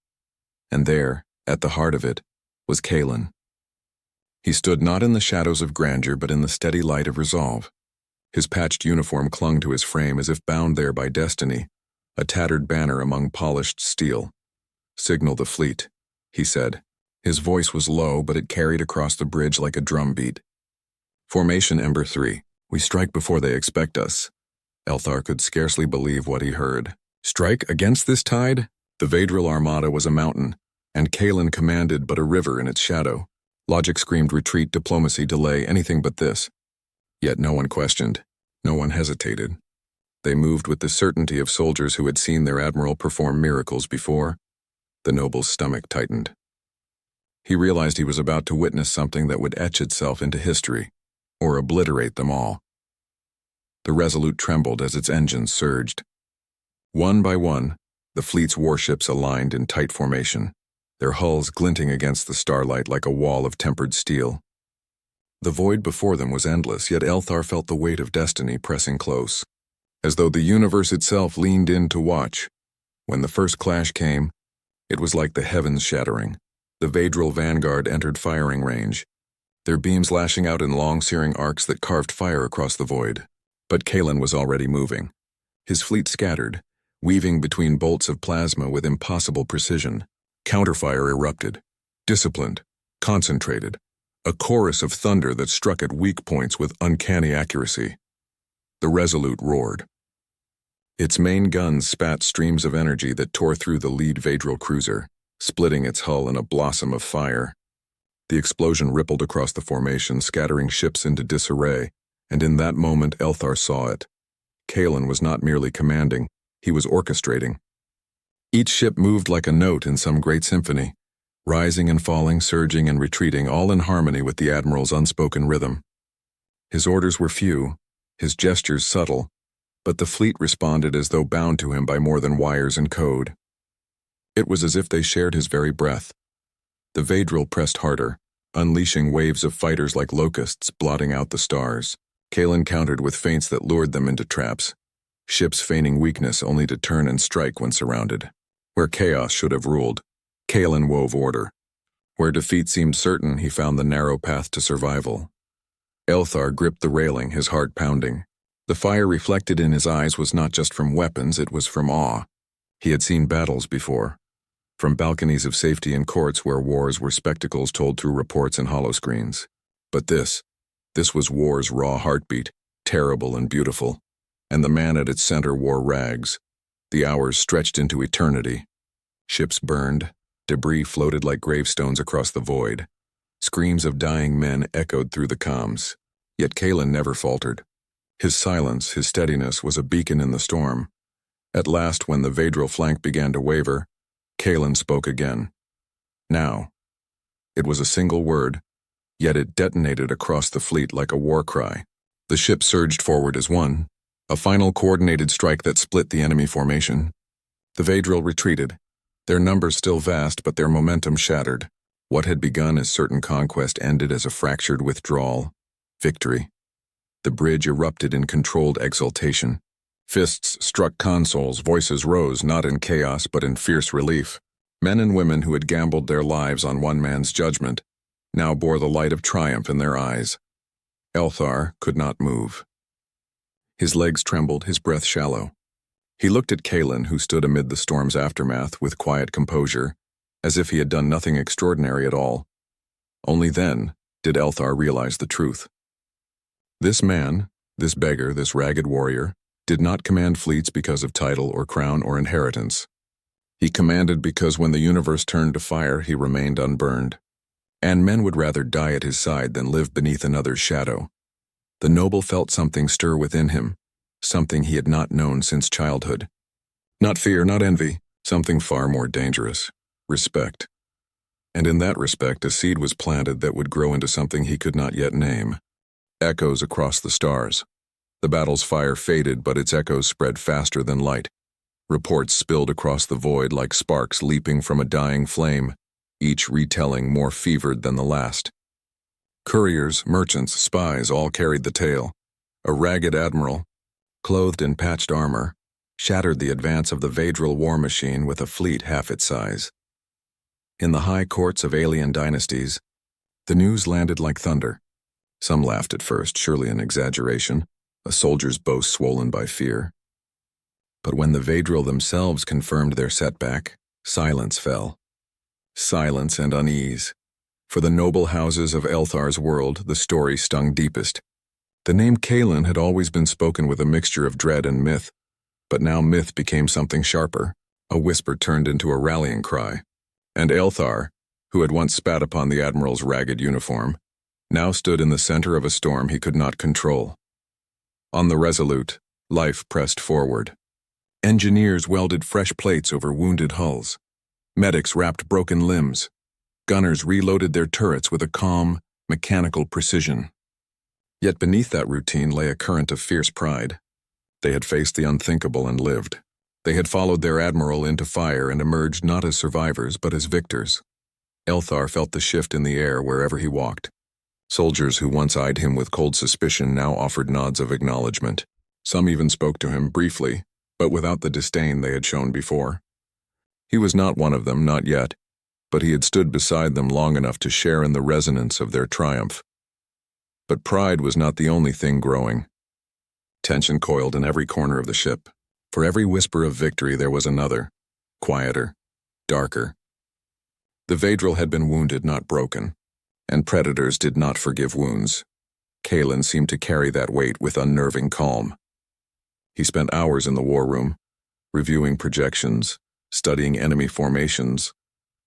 And there, at the heart of it, was Kaelen. He stood not in the shadows of grandeur but in the steady light of resolve. His patched uniform clung to his frame as if bound there by destiny, a tattered banner among polished steel. "Signal the fleet," he said. His voice was low, but it carried across the bridge like a drumbeat. "Formation Ember 3. We strike before they expect us." Elthar could scarcely believe what he heard. Strike against this tide? The Vedril Armada was a mountain, and Kaelen commanded but a river in its shadow. Logic screamed retreat, diplomacy, delay, anything but this. Yet no one questioned. No one hesitated. They moved with the certainty of soldiers who had seen their admiral perform miracles before. The noble's stomach tightened. He realized he was about to witness something that would etch itself into history, or obliterate them all. The Resolute trembled as its engines surged. One by one, the fleet's warships aligned in tight formation, their hulls glinting against the starlight like a wall of tempered steel. The void before them was endless, yet Elthar felt the weight of destiny pressing close, as though the universe itself leaned in to watch. When the first clash came, it was like the heavens shattering. The Vedril vanguard entered firing range, their beams lashing out in long searing arcs that carved fire across the void. But Kaelen was already moving. His fleet scattered, weaving between bolts of plasma with impossible precision. Counterfire erupted, disciplined, concentrated, a chorus of thunder that struck at weak points with uncanny accuracy. The Resolute roared. Its main guns spat streams of energy that tore through the lead Vedril cruiser, splitting its hull in a blossom of fire. The explosion rippled across the formation, scattering ships into disarray, and in that moment Elthar saw it. Kaelen was not merely commanding, he was orchestrating. Each ship moved like a note in some great symphony, rising and falling, surging and retreating, all in harmony with the Admiral's unspoken rhythm. His orders were few, his gestures subtle, but the fleet responded as though bound to him by more than wires and code. It was as if they shared his very breath. The Vedril pressed harder, unleashing waves of fighters like locusts, blotting out the stars. Kaelen countered with feints that lured them into traps, ships feigning weakness only to turn and strike when surrounded. Where chaos should have ruled, Kaelen wove order. Where defeat seemed certain, he found the narrow path to survival. Elthar gripped the railing, his heart pounding. The fire reflected in his eyes was not just from weapons, it was from awe. He had seen battles before, from balconies of safety in courts where wars were spectacles told through reports and holoscreens. But this was war's raw heartbeat, terrible and beautiful, and the man at its center wore rags. The hours stretched into eternity. Ships burned, debris floated like gravestones across the void. Screams of dying men echoed through the comms. Yet Kaelen never faltered. His silence, his steadiness, was a beacon in the storm. At last, when the Vedral flank began to waver, Kaelen spoke again. Now. It was a single word, yet it detonated across the fleet like a war cry. The ship surged forward as one, a final coordinated strike that split the enemy formation. The Vedral retreated, their numbers still vast, but their momentum shattered. What had begun as certain conquest ended as a fractured withdrawal. Victory. The bridge erupted in controlled exultation. Fists struck consoles, voices rose, not in chaos but in fierce relief. Men and women who had gambled their lives on one man's judgment now bore the light of triumph in their eyes. Elthar could not move. His legs trembled, his breath shallow. He looked at Kaelen, who stood amid the storm's aftermath with quiet composure, as if he had done nothing extraordinary at all. Only then did Elthar realize the truth. This man, this beggar, this ragged warrior, did not command fleets because of title or crown or inheritance. He commanded because when the universe turned to fire, he remained unburned. And men would rather die at his side than live beneath another's shadow. The noble felt something stir within him, something he had not known since childhood. Not fear, not envy, something far more dangerous. Respect. And in that respect, a seed was planted that would grow into something he could not yet name. Echoes across the stars. The battle's fire faded, but its echoes spread faster than light. Reports spilled across the void like sparks leaping from a dying flame, each retelling more fevered than the last. Couriers, merchants, spies all carried the tale. A ragged admiral, clothed in patched armor, shattered the advance of the Vedral war machine with a fleet half its size. In the high courts of alien dynasties, the news landed like thunder. Some laughed at first, surely an exaggeration, a soldier's boast swollen by fear. But when the Vedral themselves confirmed their setback, silence fell. Silence and unease. For the noble houses of Elthar's world, the story stung deepest. The name Kaelen had always been spoken with a mixture of dread and myth, but now myth became something sharper. A whisper turned into a rallying cry. And Elthar, who had once spat upon the admiral's ragged uniform, now stood in the center of a storm he could not control. On the Resolute, life pressed forward. Engineers welded fresh plates over wounded hulls. Medics wrapped broken limbs. Gunners reloaded their turrets with a calm, mechanical precision. Yet beneath that routine lay a current of fierce pride. They had faced the unthinkable and lived. They had followed their admiral into fire and emerged not as survivors but as victors. Elthar felt the shift in the air wherever he walked. Soldiers who once eyed him with cold suspicion now offered nods of acknowledgement. Some even spoke to him briefly, but without the disdain they had shown before. He was not one of them, not yet, but he had stood beside them long enough to share in the resonance of their triumph. But pride was not the only thing growing. Tension coiled in every corner of the ship. For every whisper of victory there was another, quieter, darker. The Vedral had been wounded, not broken, and predators did not forgive wounds. Kaelen seemed to carry that weight with unnerving calm. He spent hours in the war room, reviewing projections, studying enemy formations,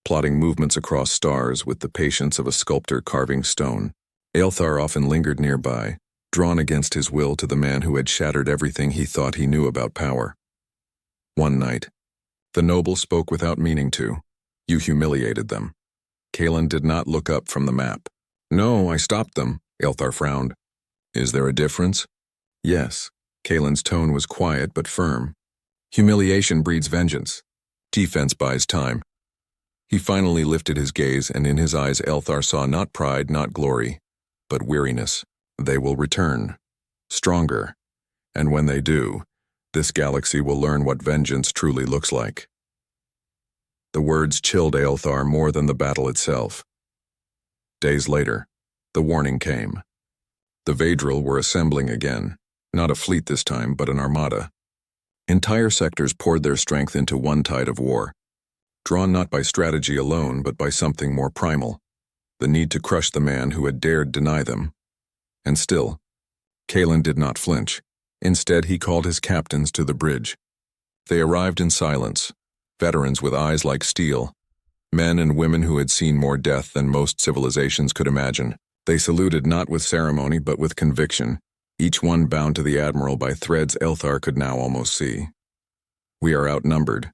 plotting movements across stars with the patience of a sculptor carving stone. Elthar often lingered nearby, drawn against his will to the man who had shattered everything he thought he knew about power. One night, the noble spoke without meaning to. You humiliated them. Kaelen did not look up from the map. No, I stopped them, Elthar frowned. Is there a difference? Yes. Kaelen's tone was quiet but firm. Humiliation breeds vengeance. Defense buys time. He finally lifted his gaze, and in his eyes Elthar saw not pride, not glory, but weariness. They will return, stronger, and when they do, this galaxy will learn what vengeance truly looks like. The words chilled Elthar more than the battle itself. Days later, the warning came. The Vedral were assembling again, Not a fleet this time, but an armada. Entire sectors poured their strength into one tide of war, drawn not by strategy alone, but by something more primal, the need to crush the man who had dared deny them. And still, Kaelen did not flinch. Instead, he called his captains to the bridge. They arrived in silence, veterans with eyes like steel, men and women who had seen more death than most civilizations could imagine. They saluted not with ceremony, but with conviction, each one bound to the Admiral by threads Elthar could now almost see. "We are outnumbered,"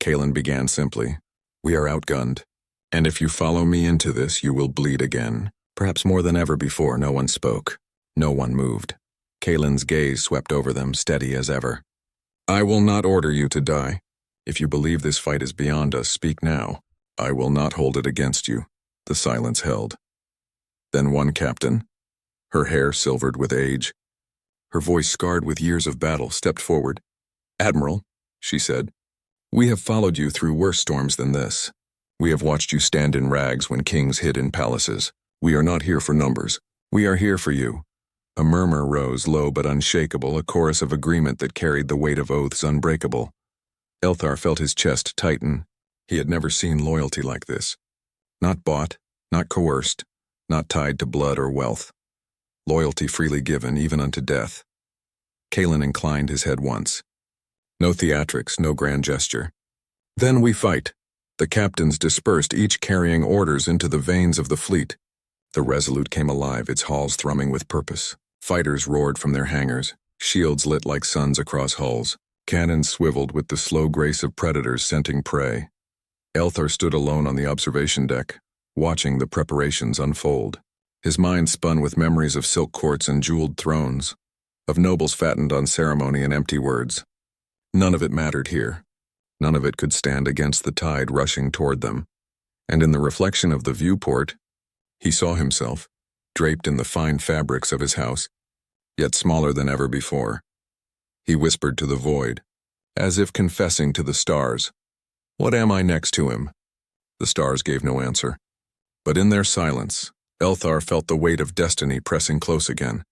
Kaelen began simply. "We are outgunned. And if you follow me into this, you will bleed again." Perhaps more than ever before, no one spoke. No one moved. Kaelen's gaze swept over them, steady as ever. "I will not order you to die. If you believe this fight is beyond us, speak now. I will not hold it against you." The silence held. Then one captain, her hair silvered with age, her voice scarred with years of battle, stepped forward. "Admiral," she said, "we have followed you through worse storms than this. We have watched you stand in rags when kings hid in palaces. We are not here for numbers. We are here for you." A murmur rose, low but unshakable, a chorus of agreement that carried the weight of oaths unbreakable. Elthar felt his chest tighten. He had never seen loyalty like this. Not bought, not coerced, not tied to blood or wealth. Loyalty freely given, even unto death. Kaelen inclined his head once. No theatrics, no grand gesture. "Then we fight." The captains dispersed, each carrying orders into the veins of the fleet. The Resolute came alive, its halls thrumming with purpose. Fighters roared from their hangars, shields lit like suns across hulls. Cannons swiveled with the slow grace of predators scenting prey. Elthar stood alone on the observation deck, watching the preparations unfold. His mind spun with memories of silk courts and jeweled thrones, of nobles fattened on ceremony and empty words. None of it mattered here. None of it could stand against the tide rushing toward them. And in the reflection of the viewport, he saw himself, draped in the fine fabrics of his house, yet smaller than ever before. He whispered to the void, as if confessing to the stars, "What am I next to him?" The stars gave no answer. But in their silence, Elthar felt the weight of destiny pressing close again,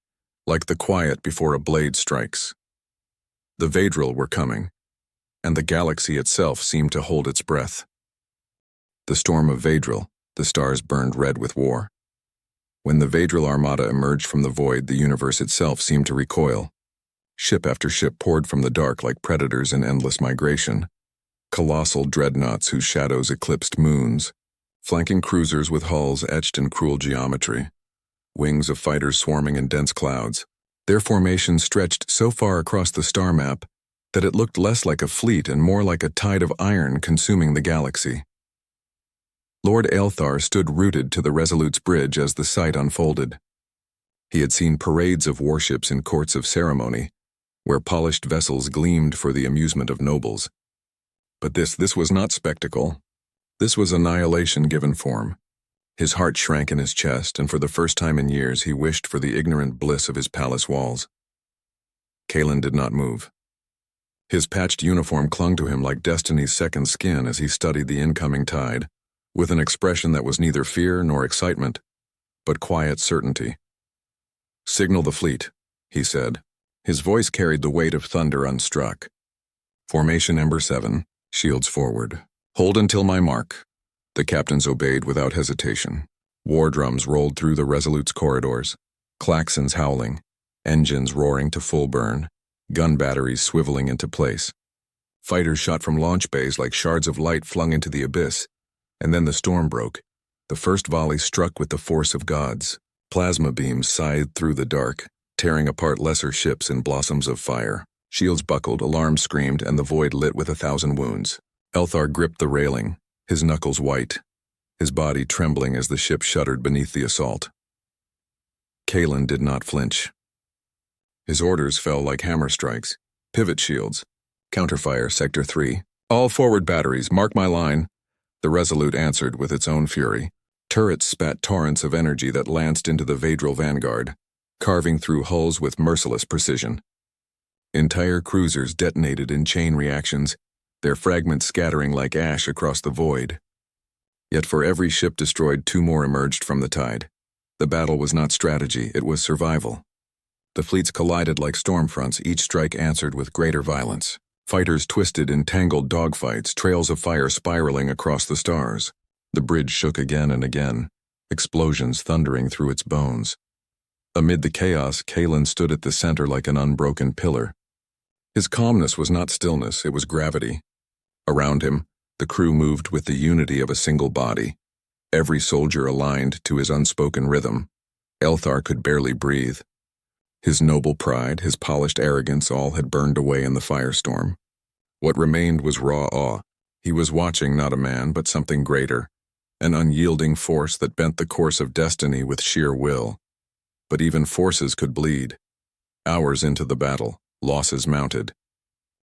like the quiet before a blade strikes. The Vaedril were coming, and the galaxy itself seemed to hold its breath. The storm of Vaedril, the stars burned red with war. When the Vaedril armada emerged from the void, the universe itself seemed to recoil. Ship after ship poured from the dark like predators in endless migration. Colossal dreadnoughts whose shadows eclipsed moons, flanking cruisers with hulls etched in cruel geometry, wings of fighters swarming in dense clouds. Their formation stretched so far across the star map that it looked less like a fleet and more like a tide of iron consuming the galaxy. Lord Elthar stood rooted to the Resolute's bridge as the sight unfolded. He had seen parades of warships in courts of ceremony, where polished vessels gleamed for the amusement of nobles. But this was not spectacle. This was annihilation given form. His heart shrank in his chest, and for the first time in years he wished for the ignorant bliss of his palace walls. Kaelen did not move. His patched uniform clung to him like destiny's second skin as he studied the incoming tide, with an expression that was neither fear nor excitement, but quiet certainty. "Signal the fleet," he said. His voice carried the weight of thunder unstruck. "Formation Ember 7, shields forward. Hold until my mark." The captains obeyed without hesitation. War drums rolled through the Resolute's corridors, klaxons howling, engines roaring to full burn, gun batteries swiveling into place. Fighters shot from launch bays like shards of light flung into the abyss, and then the storm broke. The first volley struck with the force of gods. Plasma beams scythed through the dark, tearing apart lesser ships in blossoms of fire. Shields buckled, alarms screamed, and the void lit with 1,000 wounds. Elthar gripped the railing, his knuckles white, his body trembling as the ship shuddered beneath the assault. Kaelen did not flinch. His orders fell like hammer strikes. "Pivot shields. Counterfire Sector 3. All forward batteries, mark my line." The Resolute answered with its own fury. Turrets spat torrents of energy that lanced into the Vaedril vanguard, carving through hulls with merciless precision. Entire cruisers detonated in chain reactions, their fragments scattering like ash across the void. Yet for every ship destroyed, 2 more emerged from the tide. The battle was not strategy, it was survival. The fleets collided like storm fronts, each strike answered with greater violence. Fighters twisted in tangled dogfights, trails of fire spiraling across the stars. The bridge shook again and again, explosions thundering through its bones. Amid the chaos, Kaelen stood at the center like an unbroken pillar. His calmness was not stillness, it was gravity. Around him, the crew moved with the unity of a single body, every soldier aligned to his unspoken rhythm. Elthar could barely breathe. His noble pride, his polished arrogance, all had burned away in the firestorm. What remained was raw awe. He was watching not a man, but something greater, an unyielding force that bent the course of destiny with sheer will. But even forces could bleed. Hours into the battle, losses mounted.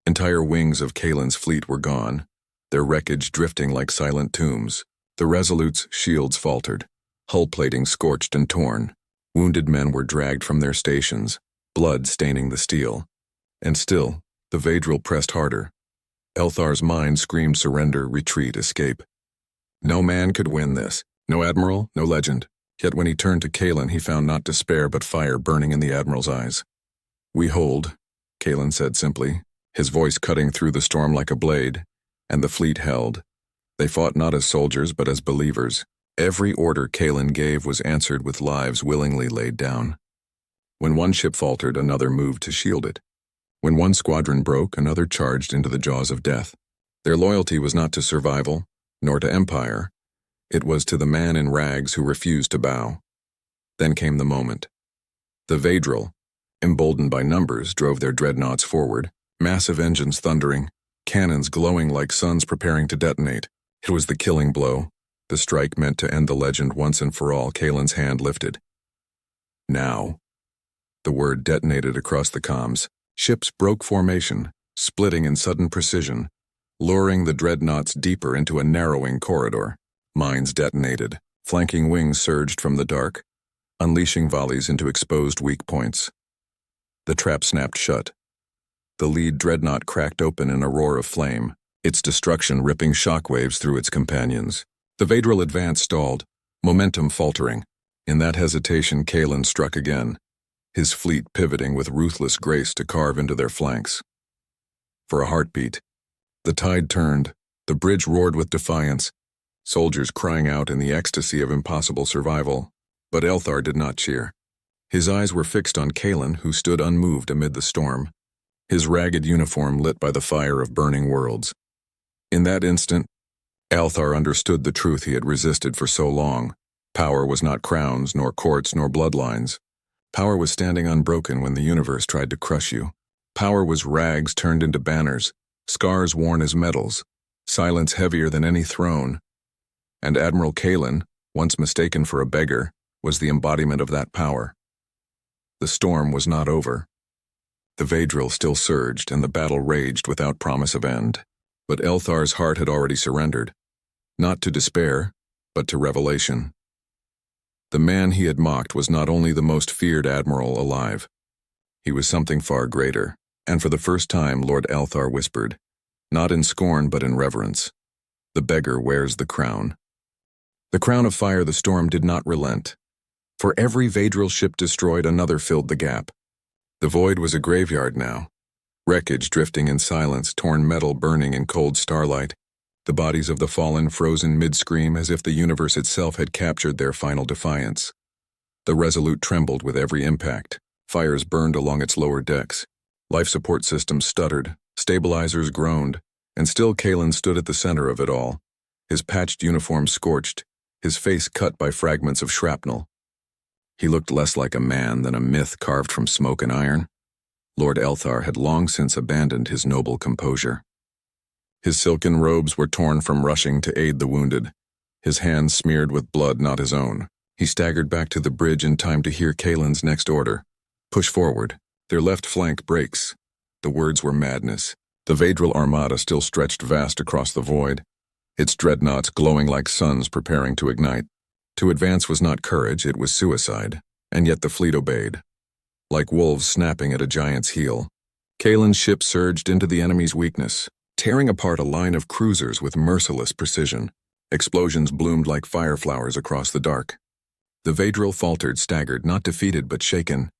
Entire wings of Kaelen's fleet were gone, their wreckage drifting like silent tombs. The Resolute's shields faltered, hull plating scorched and torn. Wounded men were dragged from their stations, blood staining the steel. And still, the Vedril pressed harder. Elthar's mind screamed surrender, retreat, escape. No man could win this. No admiral, no legend. Yet when he turned to Kaelen, he found not despair but fire burning in the admiral's eyes. "We hold," Kaelen said simply, his voice cutting through the storm like a blade. And the fleet held. They fought not as soldiers but as believers. Every order Kaelen gave was answered with lives willingly laid down. When one ship faltered, another moved to shield it. When one squadron broke, another charged into the jaws of death. Their loyalty was not to survival, nor to empire. It was to the man in rags who refused to bow. Then came the moment. The Vedril, emboldened by numbers, drove their dreadnoughts forward, massive engines thundering, cannons glowing like suns preparing to detonate. It was the killing blow. The strike meant to end the legend once and for all. Kaelen's hand lifted. Now. The word detonated across the comms. Ships broke formation, splitting in sudden precision, luring the dreadnoughts deeper into a narrowing corridor. Mines detonated. Flanking wings surged from the dark, unleashing volleys into exposed weak points. The trap snapped shut. The lead dreadnought cracked open in a roar of flame, its destruction ripping shockwaves through its companions. The Vedril advance stalled, momentum faltering. In that hesitation, Kaelen struck again, his fleet pivoting with ruthless grace to carve into their flanks. For a heartbeat, the tide turned, the bridge roared with defiance, soldiers crying out in the ecstasy of impossible survival. But Elthar did not cheer. His eyes were fixed on Kaelen, who stood unmoved amid the storm, his ragged uniform lit by the fire of burning worlds. In that instant, Elthar understood the truth he had resisted for so long. Power was not crowns, nor courts, nor bloodlines. Power was standing unbroken when the universe tried to crush you. Power was rags turned into banners, scars worn as medals, silence heavier than any throne. And Admiral Kaelen, once mistaken for a beggar, was the embodiment of that power. The storm was not over. The Vedril still surged, and the battle raged without promise of end. But Elthar's heart had already surrendered, not to despair, but to revelation. The man he had mocked was not only the most feared admiral alive. He was something far greater, and for the first time Lord Elthar whispered, not in scorn but in reverence, "The beggar wears the crown." The crown of fire. The storm did not relent. For every Vedril ship destroyed, another filled the gap. The void was a graveyard now. Wreckage drifting in silence, torn metal burning in cold starlight, the bodies of the fallen frozen mid-scream as if the universe itself had captured their final defiance. The Resolute trembled with every impact. Fires burned along its lower decks. Life support systems stuttered, stabilizers groaned, and still Kaelen stood at the center of it all, his patched uniform scorched, his face cut by fragments of shrapnel. He looked less like a man than a myth carved from smoke and iron. Lord Elthar had long since abandoned his noble composure. His silken robes were torn from rushing to aid the wounded, his hands smeared with blood not his own. He staggered back to the bridge in time to hear Kaelen's next order. Push forward. Their left flank breaks. The words were madness. The Vedril armada still stretched vast across the void, its dreadnoughts glowing like suns preparing to ignite. To advance was not courage, it was suicide, and yet the fleet obeyed. Like wolves snapping at a giant's heel, Kaelen's ship surged into the enemy's weakness, tearing apart a line of cruisers with merciless precision. Explosions bloomed like fireflowers across the dark. The Vedril faltered, staggered, not defeated but shaken.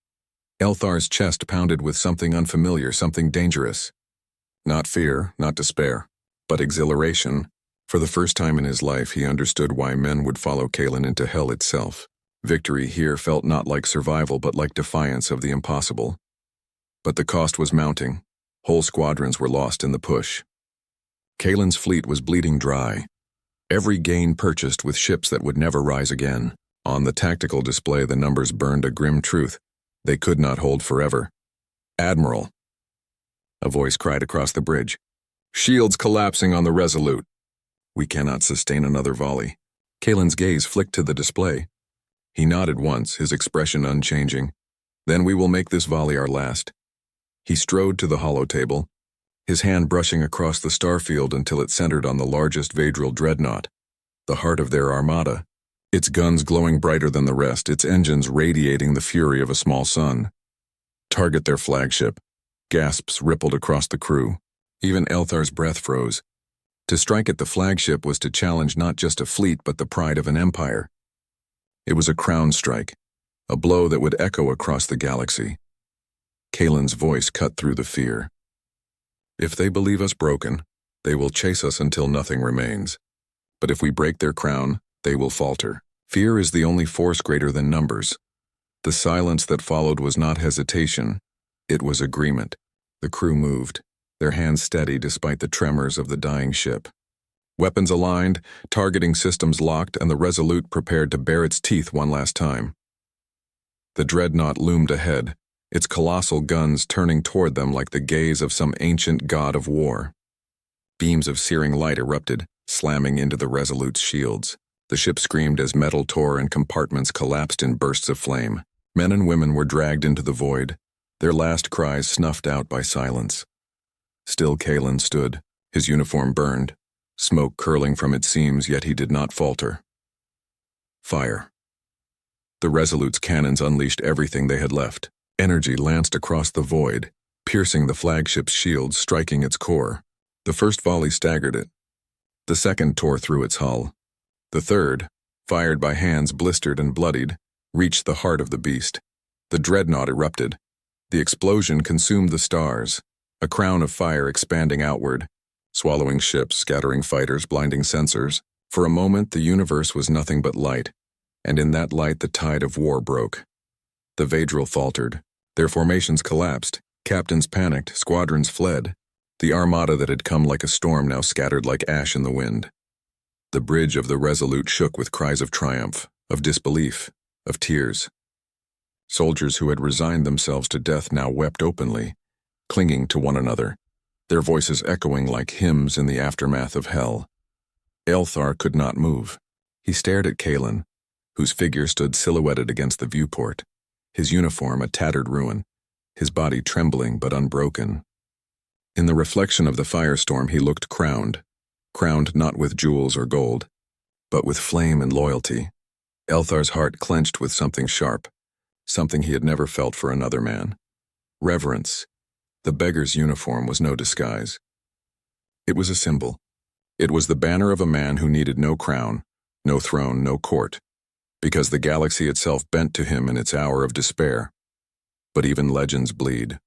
Elthar's chest pounded with something unfamiliar, something dangerous. Not fear, not despair, but exhilaration. For the first time in his life, he understood why men would follow Kaelen into hell itself. Victory here felt not like survival, but like defiance of the impossible. But the cost was mounting. Whole squadrons were lost in the push. Kaelen's fleet was bleeding dry. Every gain purchased with ships that would never rise again. On the tactical display, the numbers burned a grim truth. They could not hold forever. "Admiral," a voice cried across the bridge. "Shields collapsing on the Resolute. We cannot sustain another volley." Kaelen's gaze flicked to the display. He nodded once, his expression unchanging. "Then we will make this volley our last." He strode to the holotable, his hand brushing across the starfield until it centered on the largest Vadril dreadnought, the heart of their armada, its guns glowing brighter than the rest, its engines radiating the fury of a small sun. "Target their flagship." Gasps rippled across the crew. Even Elthar's breath froze. To strike at the flagship was to challenge not just a fleet but the pride of an empire. It was a crown strike, a blow that would echo across the galaxy. Kaelen's voice cut through the fear. "If they believe us broken, they will chase us until nothing remains. But if we break their crown, they will falter." Fear is the only force greater than numbers. The silence that followed was not hesitation. It was agreement. The crew moved, their hands steady despite the tremors of the dying ship. Weapons aligned, targeting systems locked, and the Resolute prepared to bare its teeth one last time. The dreadnought loomed ahead, its colossal guns turning toward them like the gaze of some ancient god of war. Beams of searing light erupted, slamming into the Resolute's shields. The ship screamed as metal tore and compartments collapsed in bursts of flame. Men and women were dragged into the void, their last cries snuffed out by silence. Still Kaelen stood, his uniform burned, smoke curling from its seams, yet he did not falter. Fire. The Resolute's cannons unleashed everything they had left. Energy lanced across the void, piercing the flagship's shields, striking its core. The first volley staggered it. The second tore through its hull. The third, fired by hands blistered and bloodied, reached the heart of the beast. The dreadnought erupted. The explosion consumed the stars, a crown of fire expanding outward, swallowing ships, scattering fighters, blinding sensors. For a moment, the universe was nothing but light, and in that light the tide of war broke. The Vadril faltered. Their formations collapsed. Captains panicked, squadrons fled. The armada that had come like a storm now scattered like ash in the wind. The bridge of the Resolute shook with cries of triumph, of disbelief, of tears. Soldiers who had resigned themselves to death now wept openly, clinging to one another, their voices echoing like hymns in the aftermath of hell. Elthar could not move. He stared at Kaelen, whose figure stood silhouetted against the viewport, his uniform a tattered ruin, his body trembling but unbroken. In the reflection of the firestorm he looked crowned not with jewels or gold, but with flame and loyalty. Elthar's heart clenched with something sharp, something he had never felt for another man. Reverence. The beggar's uniform was no disguise. It was a symbol. It was the banner of a man who needed no crown, no throne, no court, because the galaxy itself bent to him in its hour of despair. But even legends bleed.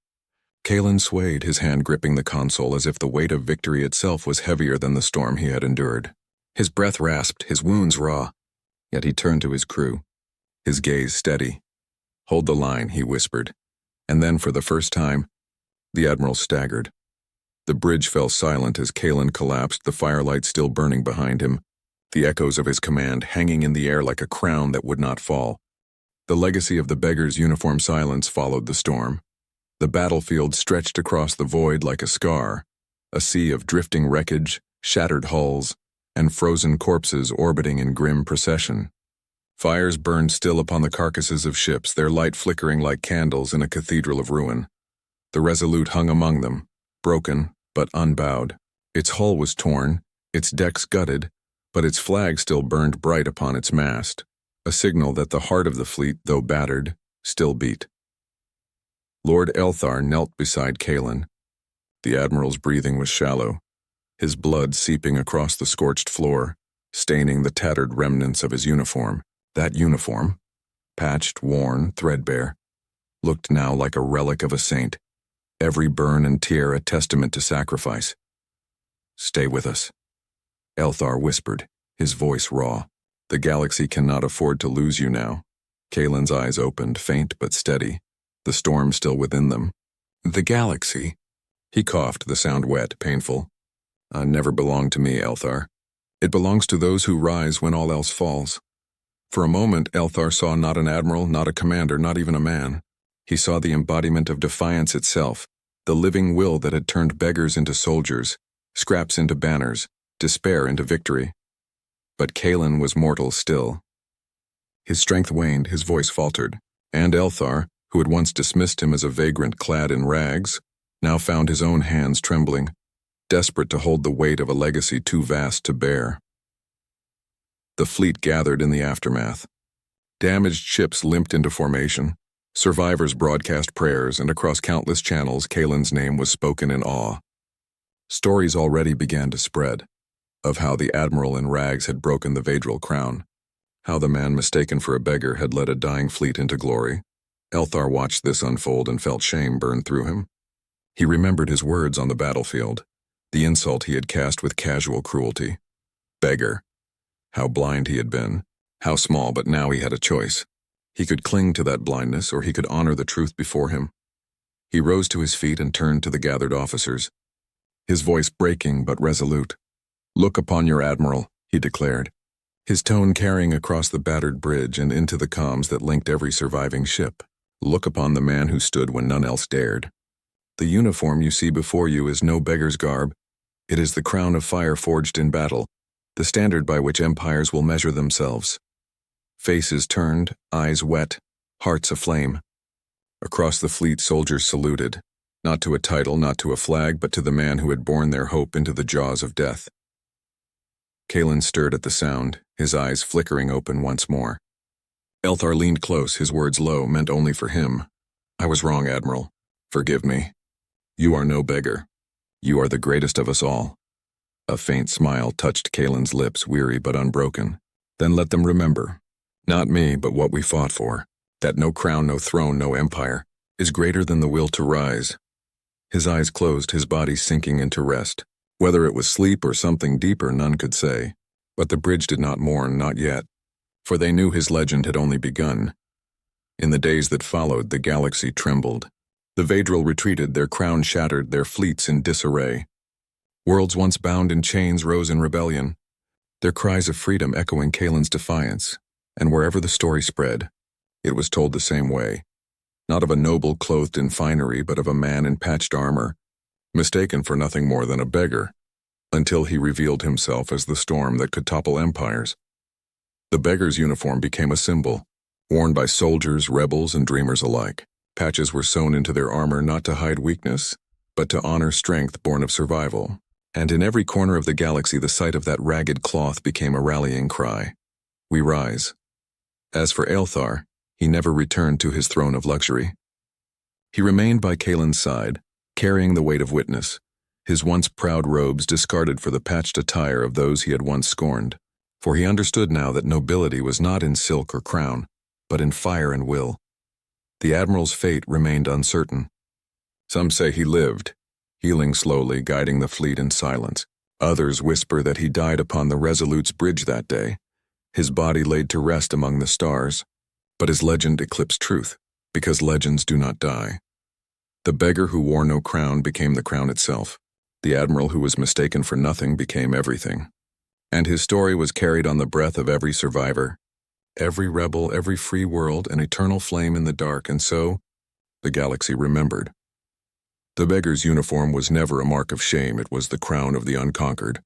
Kaelen swayed, his hand gripping the console as if the weight of victory itself was heavier than the storm he had endured. His breath rasped, his wounds raw, yet he turned to his crew, his gaze steady. "Hold the line," he whispered, and then for the first time, the Admiral staggered. The bridge fell silent as Kaelen collapsed, the firelight still burning behind him, the echoes of his command hanging in the air like a crown that would not fall. The legacy of the beggar's uniform silence followed the storm. The battlefield stretched across the void like a scar, a sea of drifting wreckage, shattered hulls, and frozen corpses orbiting in grim procession. Fires burned still upon the carcasses of ships, their light flickering like candles in a cathedral of ruin. The Resolute hung among them, broken but unbowed. Its hull was torn, its decks gutted, but its flag still burned bright upon its mast, a signal that the heart of the fleet, though battered, still beat. Lord Elthar knelt beside Kaelen. The Admiral's breathing was shallow, his blood seeping across the scorched floor, staining the tattered remnants of his uniform. That uniform, patched, worn, threadbare, looked now like a relic of a saint, every burn and tear a testament to sacrifice. "Stay with us," Elthar whispered, his voice raw. "The galaxy cannot afford to lose you now." Kaelen's eyes opened, faint but steady, the storm still within them. "The galaxy?" He coughed, the sound wet, painful. "Never belonged to me, Elthar. It belongs to those who rise when all else falls." For a moment, Elthar saw not an admiral, not a commander, not even a man. He saw the embodiment of defiance itself, the living will that had turned beggars into soldiers, scraps into banners, despair into victory. But Kaelen was mortal still. His strength waned, his voice faltered, and Elthar, who had once dismissed him as a vagrant clad in rags, now found his own hands trembling, desperate to hold the weight of a legacy too vast to bear. The fleet gathered in the aftermath. Damaged ships limped into formation. Survivors broadcast prayers, and across countless channels Kaelen's name was spoken in awe. Stories already began to spread, of how the admiral in rags had broken the Vadril crown, how the man mistaken for a beggar had led a dying fleet into glory. Elthar watched this unfold and felt shame burn through him. He remembered his words on the battlefield, the insult he had cast with casual cruelty. Beggar. How blind he had been, how small, but now he had a choice. He could cling to that blindness, or he could honor the truth before him. He rose to his feet and turned to the gathered officers, his voice breaking but resolute. "Look upon your admiral," he declared, his tone carrying across the battered bridge and into the comms that linked every surviving ship. "Look upon the man who stood when none else dared. The uniform you see before you is no beggar's garb. It is the crown of fire forged in battle, the standard by which empires will measure themselves." Faces turned, eyes wet, hearts aflame. Across the fleet, soldiers saluted, not to a title, not to a flag, but to the man who had borne their hope into the jaws of death. Kaelen stirred at the sound, his eyes flickering open once more. Elthar leaned close, his words low, meant only for him. "I was wrong, Admiral. Forgive me. You are no beggar. You are the greatest of us all." A faint smile touched Kaelen's lips, weary but unbroken. "Then let them remember. Not me, but what we fought for. That no crown, no throne, no empire is greater than the will to rise." His eyes closed, his body sinking into rest. Whether it was sleep or something deeper, none could say. But the bridge did not mourn, not yet. For they knew his legend had only begun. In the days that followed, the galaxy trembled. The Vadril retreated, their crown shattered, their fleets in disarray. Worlds once bound in chains rose in rebellion, their cries of freedom echoing Kaelen's defiance. And wherever the story spread, it was told the same way. Not of a noble clothed in finery, but of a man in patched armor, mistaken for nothing more than a beggar, until he revealed himself as the storm that could topple empires. The beggar's uniform became a symbol, worn by soldiers, rebels, and dreamers alike. Patches were sewn into their armor not to hide weakness, but to honor strength born of survival. And in every corner of the galaxy, the sight of that ragged cloth became a rallying cry. "We rise." As for Elthar, he never returned to his throne of luxury. He remained by Kaelen's side, carrying the weight of witness, his once proud robes discarded for the patched attire of those he had once scorned. For he understood now that nobility was not in silk or crown, but in fire and will. The admiral's fate remained uncertain. Some say he lived, healing slowly, guiding the fleet in silence. Others whisper that he died upon the Resolute's bridge that day, his body laid to rest among the stars. But his legend eclipsed truth, because legends do not die. The beggar who wore no crown became the crown itself. The admiral who was mistaken for nothing became everything. And his story was carried on the breath of every survivor, every rebel, every free world, an eternal flame in the dark, and so the galaxy remembered. The beggar's uniform was never a mark of shame, it was the crown of the unconquered.